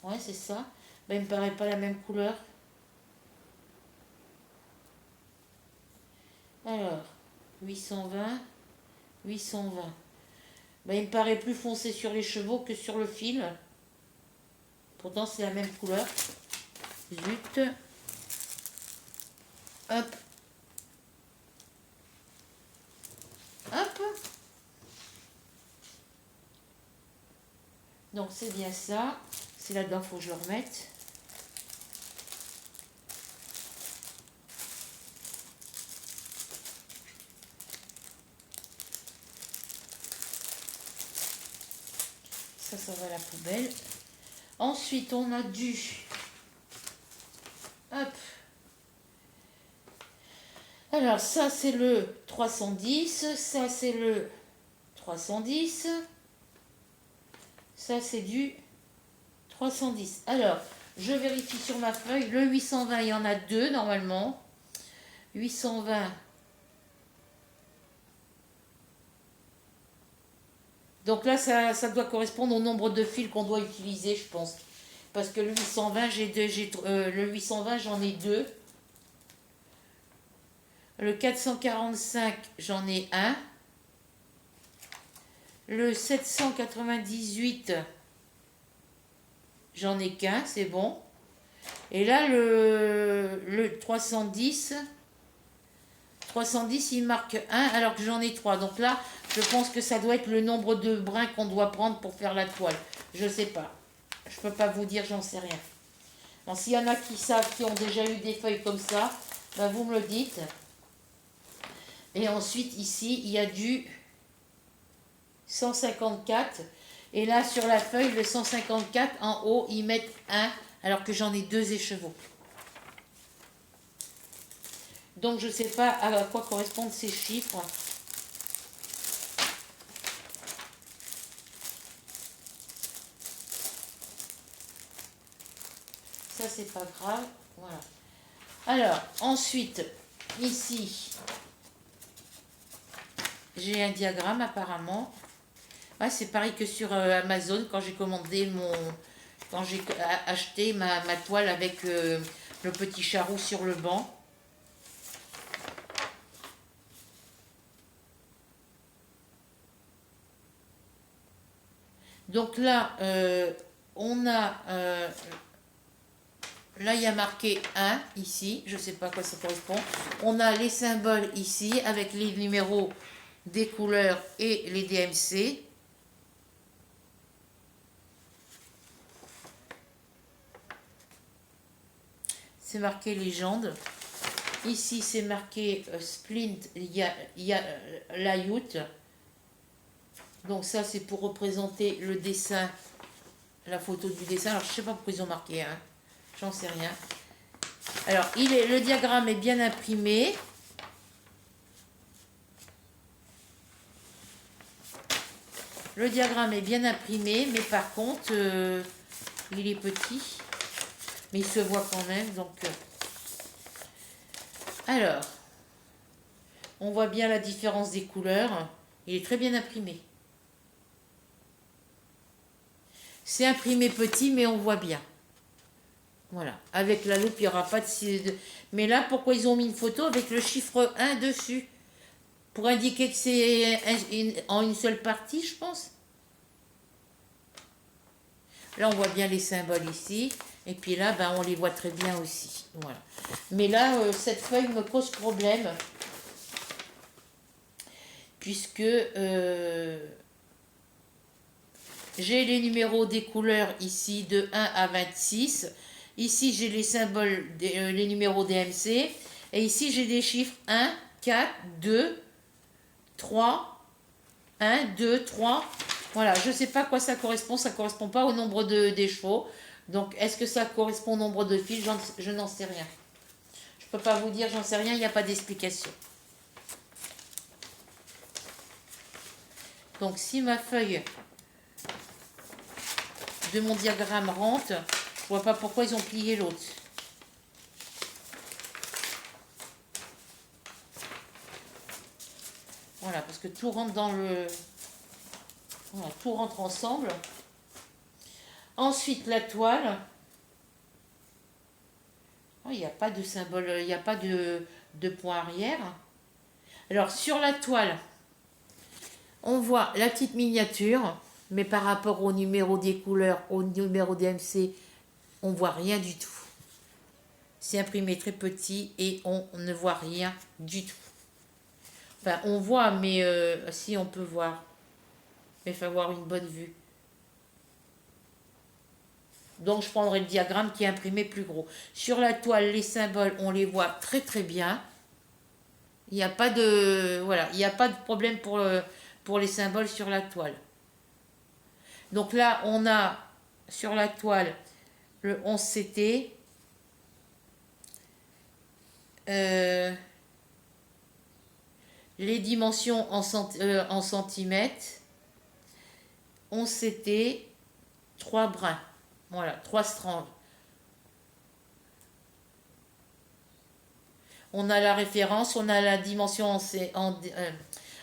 Ouais, c'est ça. Ben, il me paraît pas la même couleur. Alors, 820, 820. Ben, il me paraît plus foncé sur les chevaux que sur le fil. Pourtant, c'est la même couleur. Zut. Hop. Hop. Donc, c'est bien ça. C'est là-dedans, il faut que je le remette. Ça va à la poubelle. Ensuite, on a du... Hop. Alors, ça, c'est le 310. Ça, c'est le 310. Ça, c'est du 310. Alors, je vérifie sur ma feuille. Le 820, il y en a deux, normalement. 820. Donc là, ça doit correspondre au nombre de fils qu'on doit utiliser, je pense. Parce que le 820, le 820, j'en ai deux. Le 445, j'en ai un. Le 798, j'en ai qu'un, c'est bon. Et là, le 310, il marque 1 alors que j'en ai 3. Donc là, je pense que ça doit être le nombre de brins qu'on doit prendre pour faire la toile. Je sais pas. Je peux pas vous dire, j'en sais rien. Bon, s'il y en a qui savent, qui ont déjà eu des feuilles comme ça, ben vous me le dites. Et ensuite, ici, il y a du 154. Et là, sur la feuille, le 154, en haut, ils mettent 1, alors que j'en ai 2 écheveaux. Donc, je ne sais pas à quoi correspondent ces chiffres. Ça, c'est pas grave. Voilà. Alors, ensuite, ici, j'ai un diagramme apparemment. Ouais, c'est pareil que sur Amazon quand j'ai commandé quand j'ai acheté ma toile avec le petit charroux sur le banc. Donc là, on a... là, il y a marqué 1 ici. Je ne sais pas à quoi ça correspond. On a les symboles ici avec les numéros des couleurs et les DMC. C'est marqué légende. Ici, c'est marqué Splint Layout. Donc ça, c'est pour représenter le dessin, la photo du dessin. Alors, je ne sais pas pourquoi ils ont marqué, hein. J'en sais rien. Alors, le diagramme est bien imprimé. Le diagramme est bien imprimé, mais par contre, il est petit. Mais il se voit quand même, donc... Alors, on voit bien la différence des couleurs. Il est très bien imprimé. C'est imprimé petit, mais on voit bien. Voilà. Avec la loupe, il n'y aura pas de... Mais là, pourquoi ils ont mis une photo avec le chiffre 1 dessus? Pour indiquer que c'est en une seule partie, je pense. Là, on voit bien les symboles ici. Et puis là, ben, on les voit très bien aussi. Voilà. Mais là, cette feuille me pose problème. Puisque j'ai les numéros des couleurs ici de 1 à 26. Ici, j'ai les symboles, les numéros DMC. Et ici, j'ai des chiffres 1, 4, 2, 3 1, 2, 3. Voilà, je ne sais pas à quoi ça correspond. Ça ne correspond pas au nombre des chevaux. Donc, est-ce que ça correspond au nombre de fils? Je n'en sais rien. Je ne peux pas vous dire, j'en sais rien, il n'y a pas d'explication. Donc, si ma feuille de mon diagramme rentre, je vois pas pourquoi ils ont plié l'autre. Voilà, parce que tout rentre dans le... Voilà, tout rentre ensemble. Ensuite, la toile. Oh, il n'y a pas de symbole, il n'y a pas de point arrière. Alors, sur la toile, on voit la petite miniature, mais par rapport au numéro des couleurs, au numéro DMC, on voit rien du tout. C'est imprimé très petit et on ne voit rien du tout. Enfin, on voit, mais si on peut voir. Mais il faut avoir une bonne vue. Donc, je prendrai le diagramme qui est imprimé plus gros. Sur la toile, les symboles, on les voit très très bien. Il n'y a pas de, voilà, il n'y a pas de problème pour les symboles sur la toile. Donc là, on a sur la toile le 11CT. Les dimensions en centimètres. 11CT, 3 brins. Voilà, 3 strands. On a la référence, on a la dimension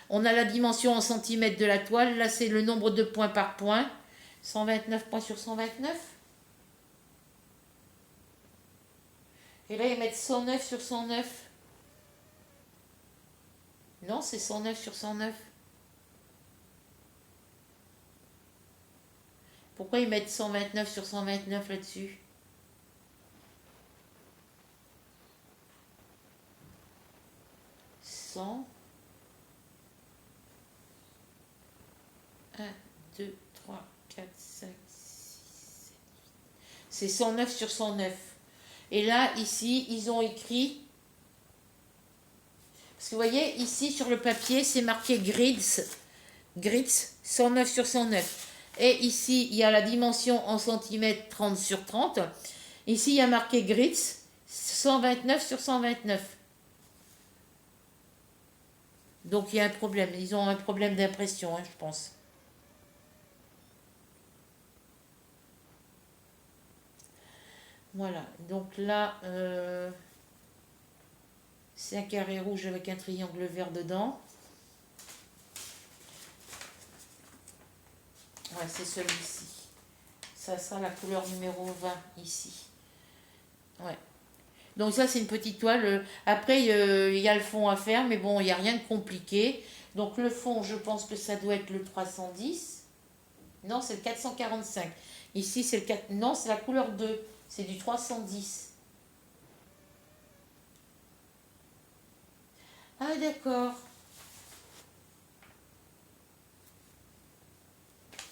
on a la dimension en centimètres de la toile. Là, c'est le nombre de points par point. 129 points sur 129. Et là, ils mettent 109 sur 109. Non, c'est 109 sur 109. Pourquoi ils mettent 129 sur 129 là-dessus? Cent. 1, 2, 3, 4, 5, 6, 7, 8. C'est 109 sur 109. Et là, ici, ils ont écrit... Parce que vous voyez, ici, sur le papier, c'est marqué grids. Grids, 109 sur 109. Et ici, il y a la dimension en centimètres 30 sur 30. Ici, il y a marqué grids, 129 sur 129. Donc, il y a un problème. Ils ont un problème d'impression, hein, je pense. Voilà. Donc là, c'est un carré rouge avec un triangle vert dedans. Ouais, c'est celui-ci. Ça sera la couleur numéro 20 ici. Ouais. Donc ça, c'est une petite toile. Après, il y a le fond à faire, mais bon, il n'y a rien de compliqué. Donc le fond, je pense que ça doit être le 310. Non, c'est le 445. Ici, c'est le 4... Non, c'est la couleur 2. C'est du 310. Ah, d'accord.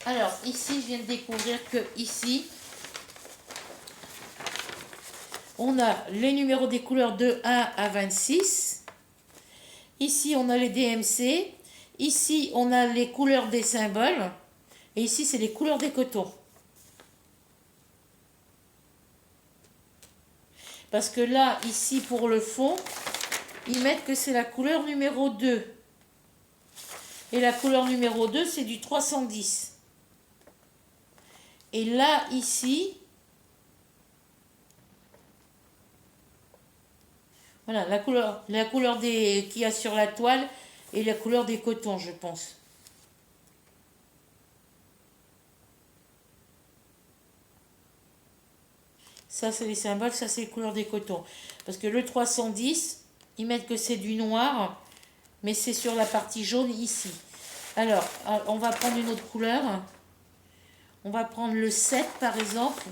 Alors, ici, je viens de découvrir que ici, on a les numéros des couleurs de 1 à 26. Ici, on a les DMC. Ici, on a les couleurs des symboles. Et ici, c'est les couleurs des cotons. Parce que là, ici, pour le fond, ils mettent que c'est la couleur numéro 2. Et la couleur numéro 2, c'est du 310. Et là, ici, voilà, la couleur qu'il y a sur la toile et la couleur des cotons, je pense. Ça, c'est les symboles, ça, c'est les couleurs des cotons. Parce que le 310, ils mettent que c'est du noir, mais c'est sur la partie jaune ici. Alors, on va prendre une autre couleur. On va prendre le 7, par exemple.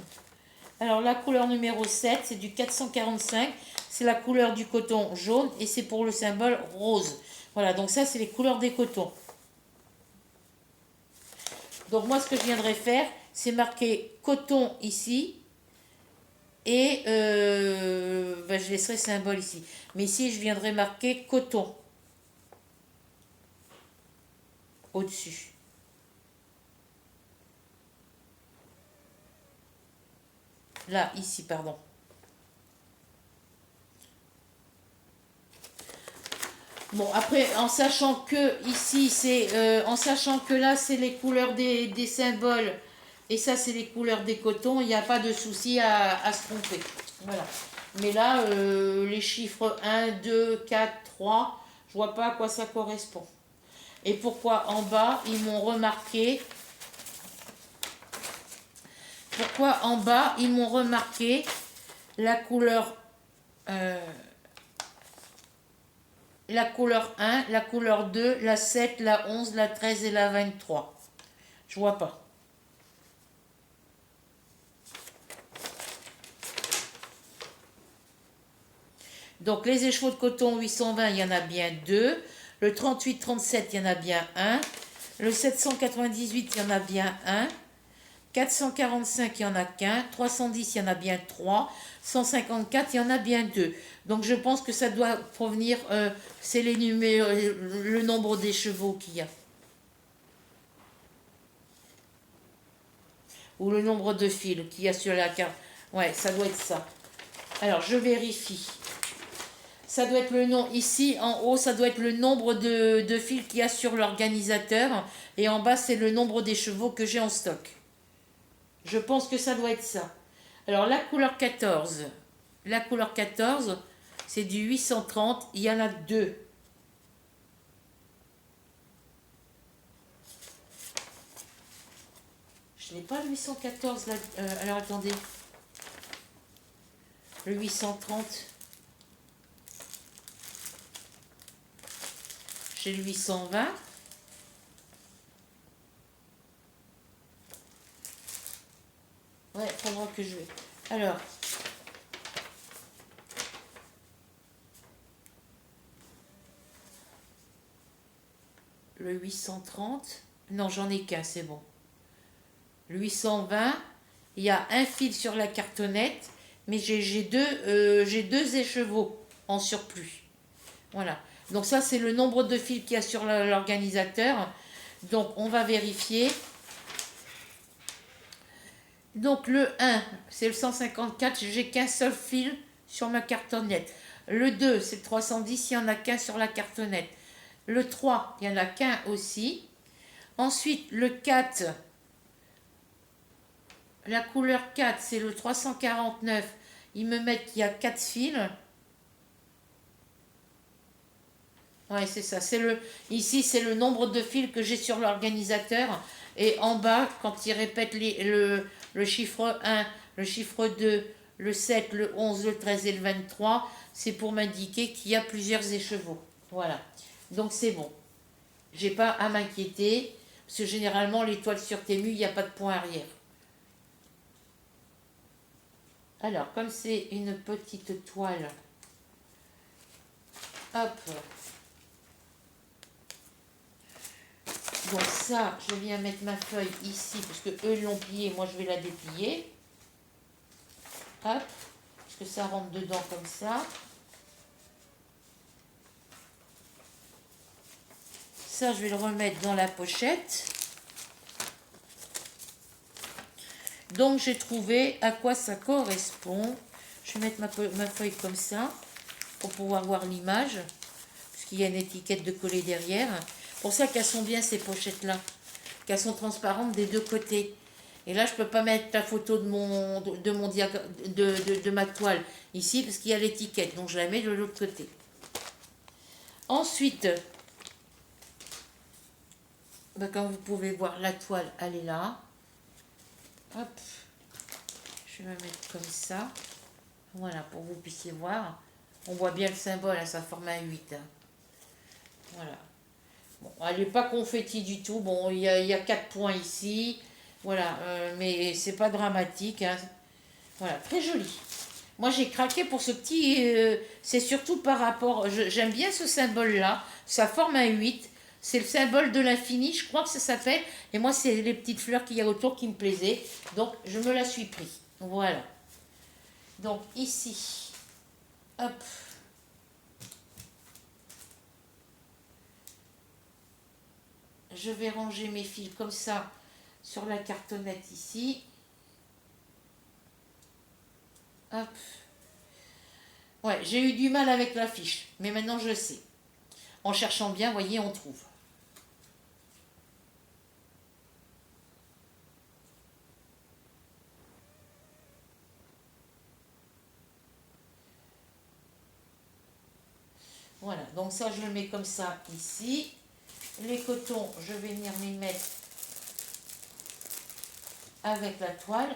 Alors, la couleur numéro 7, c'est du 445. C'est la couleur du coton jaune et c'est pour le symbole rose. Voilà, donc ça, c'est les couleurs des cotons. Donc, moi, ce que je viendrai faire, c'est marquer coton ici. Et je laisserai symbole ici. Mais ici, je viendrai marquer coton. au-dessus. Là, ici, pardon. Bon, après, en sachant que ici, c'est, en sachant que là, c'est les couleurs des symboles, et ça, c'est les couleurs des cotons, il n'y a pas de souci à se tromper. Voilà. Mais là, les chiffres 1, 2, 4, 3, je vois pas à quoi ça correspond. Et pourquoi en bas, ils m'ont remarqué. Pourquoi en bas, ils m'ont remarqué la couleur... la couleur 1, la couleur 2, la 7, la 11, la 13 et la 23. Je vois pas. Donc les écheveaux de coton 820, il y en a bien 2. Le 38-37, il y en a bien 1. Le 798, il y en a bien 1. 445, il n'y en a qu'un. 310, il y en a bien 3. 154, il y en a bien 2. Donc je pense que ça doit provenir, c'est les numéros, le nombre des chevaux qu'il y a. Ou le nombre de fils qu'il y a sur la carte. Ouais, ça doit être ça. Alors je vérifie. Ça doit être le nom, ici en haut, ça doit être le nombre de fils qu'il y a sur l'organisateur. Et en bas, c'est le nombre des chevaux que j'ai en stock. Je pense que ça doit être ça. Alors la couleur 14. La couleur 14, c'est du 830. Il y en a 2. Je n'ai pas le 814 là. Alors attendez. Le 830. J'ai le 820. Ouais, faudra que je vais. Alors. Le 830. Non, j'en ai qu'un, c'est bon. Le 820. Il y a un fil sur la cartonnette. Mais j'ai deux écheveaux en surplus. Voilà. Donc ça, c'est le nombre de fils qu'il y a sur l'organisateur. Donc, on va vérifier. Donc, le 1, c'est le 154. J'ai qu'un seul fil sur ma cartonnette. Le 2, c'est le 310. Il n'y en a qu'un sur la cartonnette. Le 3, il n'y en a qu'un aussi. Ensuite, le 4, la couleur 4, c'est le 349. Ils me mettent qu'il y a 4 fils. Ouais, c'est ça. Ici, c'est le nombre de fils que j'ai sur l'organisateur. Et en bas, quand il répète le chiffre 1, le chiffre 2, le 7, le 11, le 13 et le 23, c'est pour m'indiquer qu'il y a plusieurs écheveaux. Voilà. Donc c'est bon. J'ai pas à m'inquiéter. Parce que généralement, l'étoile sur Tému, il n'y a pas de point arrière. Alors, comme c'est une petite toile, hop. Donc ça, je viens mettre ma feuille ici, parce que eux l'ont pliée, moi je vais la déplier. Hop, parce que ça rentre dedans comme ça. Ça, je vais le remettre dans la pochette. Donc j'ai trouvé à quoi ça correspond. Je vais mettre ma feuille comme ça, pour pouvoir voir l'image, parce qu'il y a une étiquette de coller derrière. Pour ça qu'elles sont bien ces pochettes-là, qu'elles sont transparentes des deux côtés. Et là, je ne peux pas mettre la photo de ma toile ici, parce qu'il y a l'étiquette. Donc, je la mets de l'autre côté. Ensuite, comme vous pouvez voir, la toile, elle est là. Hop. Je vais la mettre comme ça. Voilà, pour que vous puissiez voir. On voit bien le symbole, hein, ça forme un 8. Hein. Voilà. Bon, elle n'est pas confetti du tout. Bon, il y a 4 points ici. Voilà, mais c'est pas dramatique. Hein. Voilà, très joli. Moi, j'ai craqué pour ce petit... c'est surtout par rapport... J'aime bien ce symbole-là. Ça forme un 8. C'est le symbole de l'infini, je crois que ça s'appelle. Et moi, c'est les petites fleurs qu'il y a autour qui me plaisaient. Donc, je me la suis pris. Voilà. Donc, ici. Hop. je vais ranger mes fils comme ça sur la cartonnette ici. Hop. Ouais, j'ai eu du mal avec la fiche, mais maintenant je sais. En cherchant bien, vous voyez, on trouve. Voilà, donc ça je le mets comme ça ici. Les cotons, je vais venir les mettre avec la toile.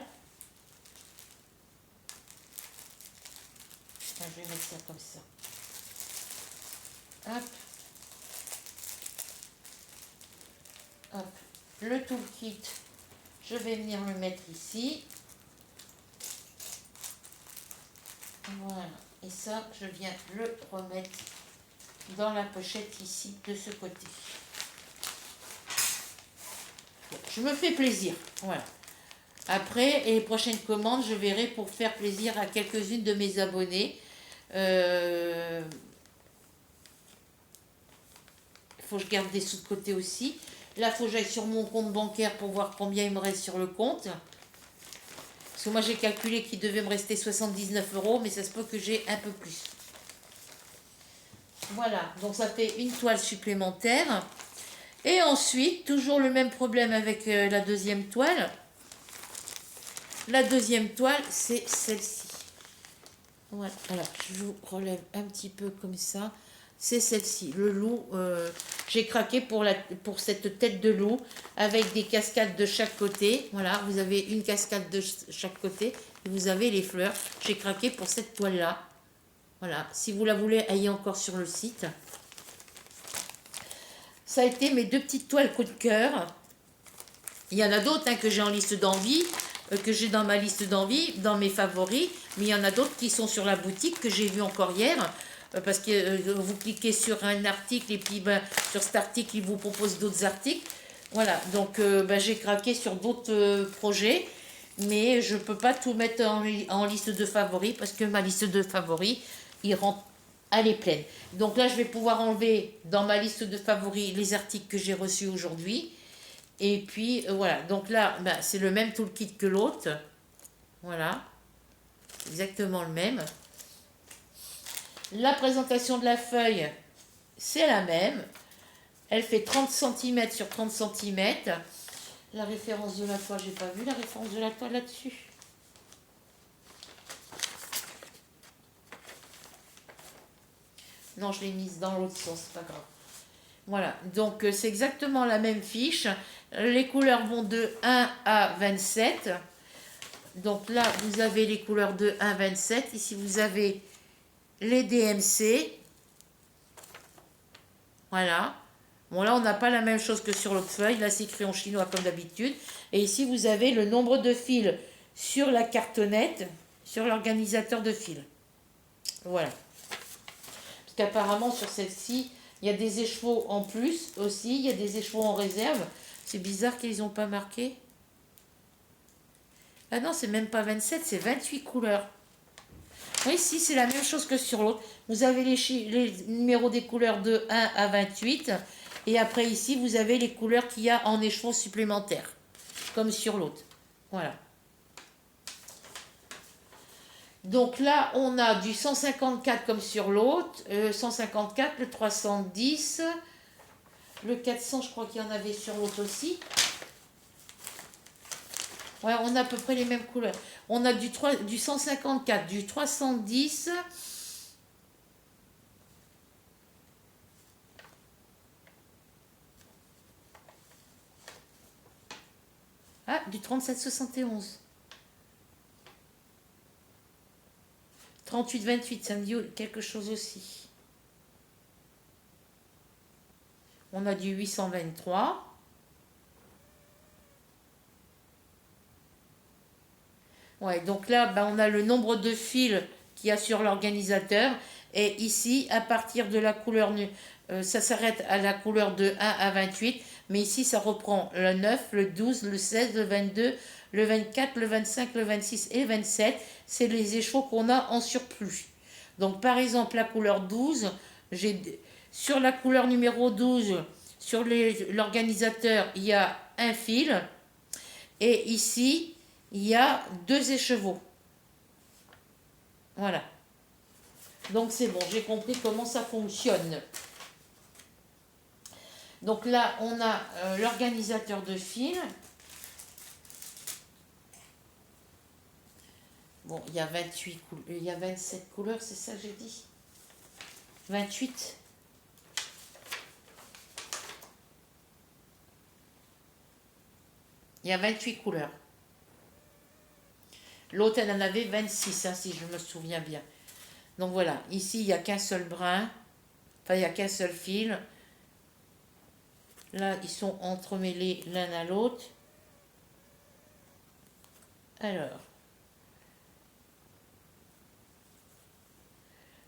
Enfin, je vais mettre ça comme ça. Hop. Hop. Le toolkit, je vais venir le mettre ici. Voilà. Et ça, je viens le remettre dans la pochette ici, de ce côté. Je me fais plaisir. Voilà. Après, et les prochaines commandes, je verrai pour faire plaisir à quelques-unes de mes abonnés. Il faut que je garde des sous de côté aussi. Là, il faut que j'aille sur mon compte bancaire pour voir combien il me reste sur le compte. Parce que moi, j'ai calculé qu'il devait me rester 79 €, mais ça se peut que j'ai un peu plus. Voilà, donc ça fait une toile supplémentaire. Et ensuite, toujours le même problème avec la deuxième toile. La deuxième toile, c'est celle-ci. Voilà, alors je vous relève un petit peu comme ça. C'est celle-ci, le loup. J'ai craqué pour cette tête de loup avec des cascades de chaque côté. Voilà, vous avez une cascade de chaque côté et vous avez les fleurs. J'ai craqué pour cette toile-là. Voilà, si vous la voulez, ayez encore sur le site. Ça a été mes deux petites toiles coup de cœur. Il y en a d'autres que j'ai en liste d'envie, que j'ai dans ma liste d'envie, dans mes favoris. Mais il y en a d'autres qui sont sur la boutique, que j'ai vu encore hier. Parce que vous cliquez sur un article et puis sur cet article, il vous propose d'autres articles. Voilà, donc j'ai craqué sur d'autres projets. Mais je ne peux pas tout mettre en liste de favoris parce que ma liste de favoris, elle est pleine. Donc là, je vais pouvoir enlever dans ma liste de favoris les articles que j'ai reçus aujourd'hui. Et puis, voilà. Donc là, c'est le même toolkit que l'autre. Voilà. Exactement le même. La présentation de la feuille, c'est la même. Elle fait 30 cm sur 30 cm. La référence de la toile, j'ai pas vu la référence de la toile là-dessus. Non, je l'ai mise dans l'autre sens, c'est pas grave. Voilà, donc c'est exactement la même fiche. Les couleurs vont de 1 à 27. Donc là, vous avez les couleurs de 1 à 27. Ici, vous avez les DMC. Voilà. Bon, là, on n'a pas la même chose que sur l'autre feuille. Là, c'est écrit en chinois comme d'habitude. Et ici, vous avez le nombre de fils sur la cartonnette, sur l'organisateur de fils. Voilà. Parce qu'apparemment, sur celle-ci, il y a des écheveaux en plus aussi. Il y a des écheveaux en réserve. C'est bizarre qu'ils n'ont pas marqué. Ah non, c'est même pas 27, c'est 28 couleurs. Oui, si, c'est la même chose que sur l'autre. Vous avez les numéros des couleurs de 1 à 28. Et après, ici, vous avez les couleurs qu'il y a en échelon supplémentaire. Comme sur l'autre. Voilà. Donc là, on a du 154 comme sur l'autre. 154, le 310. Le 400, je crois qu'il y en avait sur l'autre aussi. Ouais, on a à peu près les mêmes couleurs. On a du 154, du 310. Ah, du 3771. 3828, ça me dit quelque chose aussi. On a du 823. Ouais, donc là, on a le nombre de fils qu'il y a sur l'organisateur. Et ici, à partir de la couleur, ça s'arrête à la couleur de 1 à 28. Mais ici, ça reprend le 9, le 12, le 16, le 22, le 24, le 25, le 26 et le 27. C'est les écheveaux qu'on a en surplus. Donc, par exemple, la couleur 12, sur la couleur numéro 12, Sur l'organisateur, il y a un fil. Et ici, il y a 2 écheveaux. Voilà. Donc c'est bon, j'ai compris comment ça fonctionne. Donc là, on a l'organisateur de fil. Bon, il y a 27 couleurs, c'est ça que j'ai dit? 28. Il y a 28 couleurs. L'autre, elle en avait 26, hein, si je me souviens bien. Donc voilà, ici, il n'y a qu'un seul brin. Enfin, il n'y a qu'un seul fil. Là, ils sont entremêlés l'un à l'autre. Alors.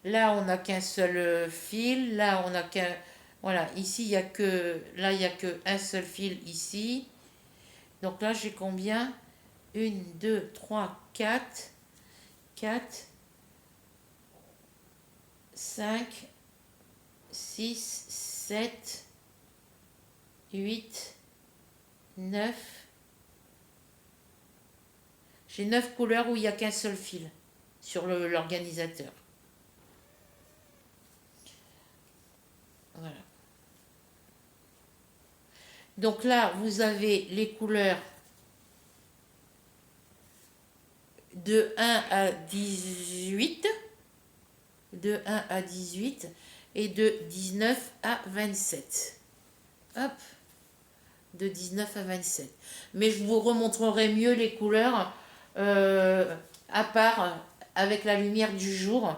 Là, on n'a qu'un seul fil. Là, on n'a qu'un... Voilà, ici, il n'y a que... Là, il n'y a qu'un seul fil ici. Donc là, j'ai combien? 1, 2, 3, 4, 4, 5, 6, 7, 8, 9. J'ai 9 couleurs où il n'y a qu'un seul fil sur l'organisateur. Voilà. Donc là, vous avez les couleurs de 1 à 18, de 1 à 18 et de 19 à 27. Hop, de 19 à 27. Mais je vous remontrerai mieux les couleurs à part avec la lumière du jour.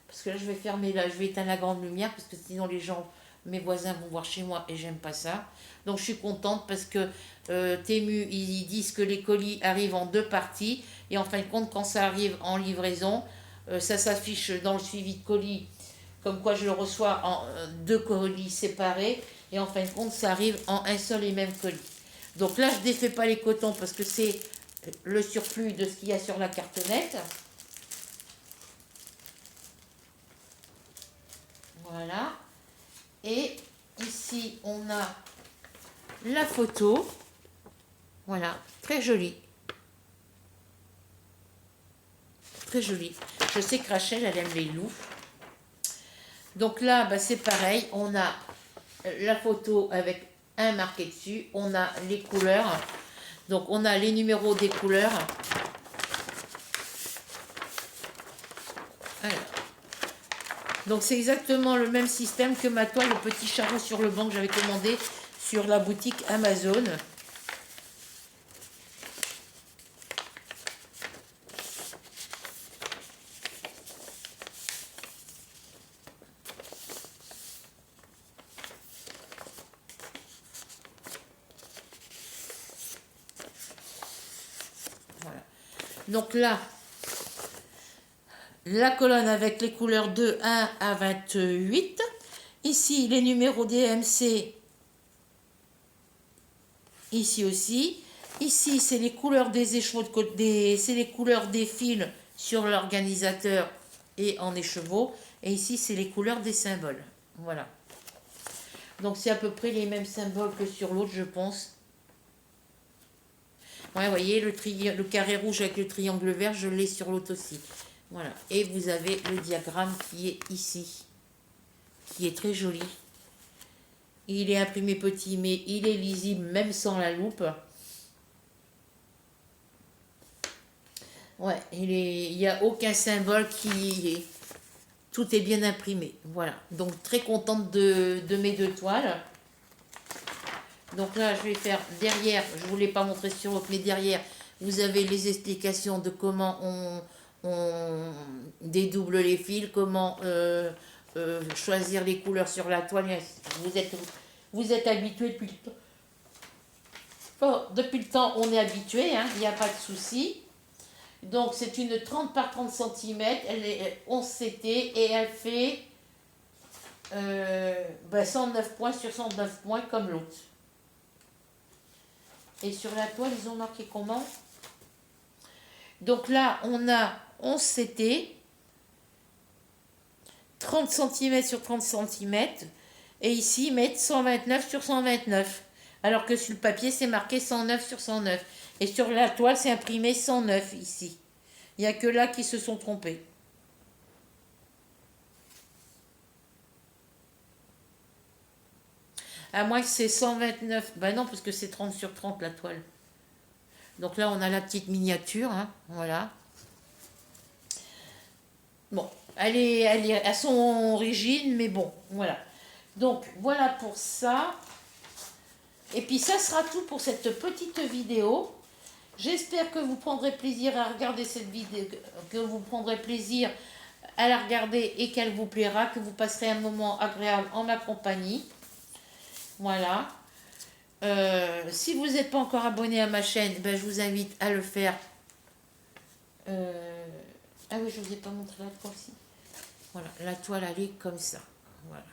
Parce que là, je vais fermer là, je vais éteindre la grande lumière parce que sinon les gens, mes voisins vont voir chez moi et j'aime pas ça. Donc je suis contente parce que Temu, ils disent que les colis arrivent en 2 parties et en fin de compte, quand ça arrive en livraison, ça s'affiche dans le suivi de colis comme quoi je le reçois en 2 colis séparés et en fin de compte, ça arrive en un seul et même colis. Donc là, je ne défais pas les cotons parce que c'est le surplus de ce qu'il y a sur la cartonnette. Voilà. Et ici, on a la photo. Voilà, très jolie. Très jolie. Je sais que Rachel, elle aime les loups. Donc là, bah, c'est pareil. On a la photo avec un marqué dessus. On a les couleurs. Donc, on a les numéros des couleurs. Alors. Donc c'est exactement le même système que ma toile, le petit charreau sur le banc que j'avais commandé sur la boutique Amazon. Voilà. Donc là, la colonne avec les couleurs de 1 à 28. Ici, les numéros DMC. Ici aussi. Ici, c'est les couleurs des écheveaux, c'est les couleurs des fils sur l'organisateur et en écheveau. Et ici, c'est les couleurs des symboles. Voilà. Donc, c'est à peu près les mêmes symboles que sur l'autre, je pense. Ouais, vous voyez, le carré rouge avec le triangle vert, je l'ai sur l'autre aussi. Voilà. Et vous avez le diagramme qui est ici, qui est très joli. Il est imprimé petit, mais il est lisible même sans la loupe. Ouais, il n'y a aucun symbole qui... Tout est bien imprimé. Voilà. Donc, très contente de mes 2 toiles. Donc là, je vais faire derrière, je ne vous l'ai pas montré sur l'autre, mais derrière, vous avez les explications de comment on dédouble les fils, comment choisir les couleurs sur la toile. Vous êtes habitué depuis le temps. Bon, depuis le temps, on est habitué, hein, il n'y a pas de souci. Donc, c'est une 30 par 30 cm, elle est 11 CT et elle fait 109 points sur 109 points comme l'autre. Et sur la toile, ils ont marqué comment? Donc là, on a 11 CT, 30 cm sur 30 cm. Et ici, mettre 129 sur 129. Alors que sur le papier, c'est marqué 109 sur 109. Et sur la toile, c'est imprimé 109 ici. Il n'y a que là qui se sont trompés. À moins que c'est 129. Ben non, parce que c'est 30 sur 30 la toile. Donc là, on a la petite miniature. Hein, voilà. Bon, elle est à son origine, mais bon, voilà. Donc, voilà pour ça. Et puis, ça sera tout pour cette petite vidéo. J'espère que vous prendrez plaisir à regarder cette vidéo, que vous prendrez plaisir à la regarder et qu'elle vous plaira, que vous passerez un moment agréable en ma compagnie. Voilà. Si vous n'êtes pas encore abonné à ma chaîne, ben, je vous invite à le faire. Ah oui, je ne vous ai pas montré la toile aussi. Voilà, la toile, elle est comme ça. Voilà.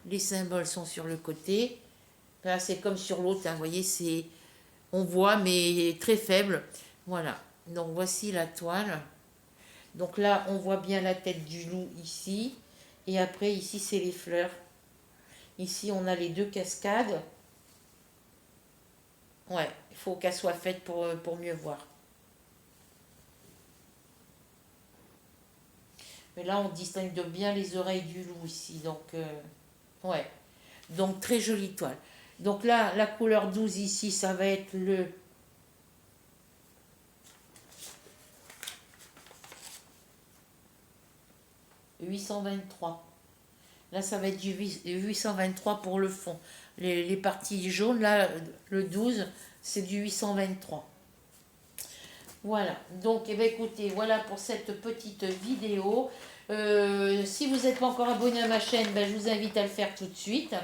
Les symboles sont sur le côté. Là, c'est comme sur l'autre, hein, vous voyez, c'est... On voit, mais très faible. Voilà. Donc, voici la toile. Donc là, on voit bien la tête du loup ici. Et après, ici, c'est les fleurs. Ici, on a les deux cascades. Ouais, il faut qu'elle soit faite pour mieux voir. Mais là, on distingue bien les oreilles du loup ici. Donc, ouais. Donc, très jolie toile. Donc là, la couleur 12 ici, ça va être le... « 823 ». Là, ça va être du 823 pour le fond. Les parties jaunes, là, le 12, c'est du 823. Voilà. Donc, eh bien, écoutez, voilà pour cette petite vidéo. Si vous n'êtes pas encore abonné à ma chaîne, ben, je vous invite à le faire tout de suite.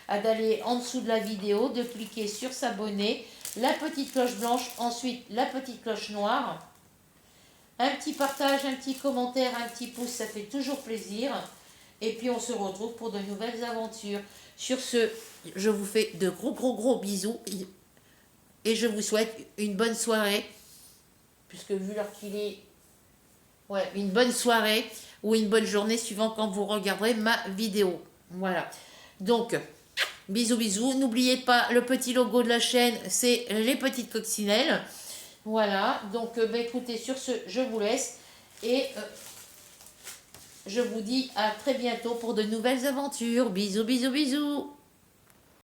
D'aller en dessous de la vidéo, de cliquer sur s'abonner, la petite cloche blanche, ensuite la petite cloche noire. Un petit partage, un petit commentaire, un petit pouce, ça fait toujours plaisir. Et puis on se retrouve pour de nouvelles aventures. Sur ce, je vous fais de gros bisous. Et je vous souhaite une bonne soirée. Puisque vu l'heure qu'il est... Ouais, une bonne soirée ou une bonne journée suivant quand vous regarderez ma vidéo. Voilà. Donc, bisous. N'oubliez pas, le petit logo de la chaîne, c'est les petites coccinelles. Voilà. Donc, bah, écoutez, sur ce, je vous laisse. Et... je vous dis à très bientôt pour de nouvelles aventures. Bisous.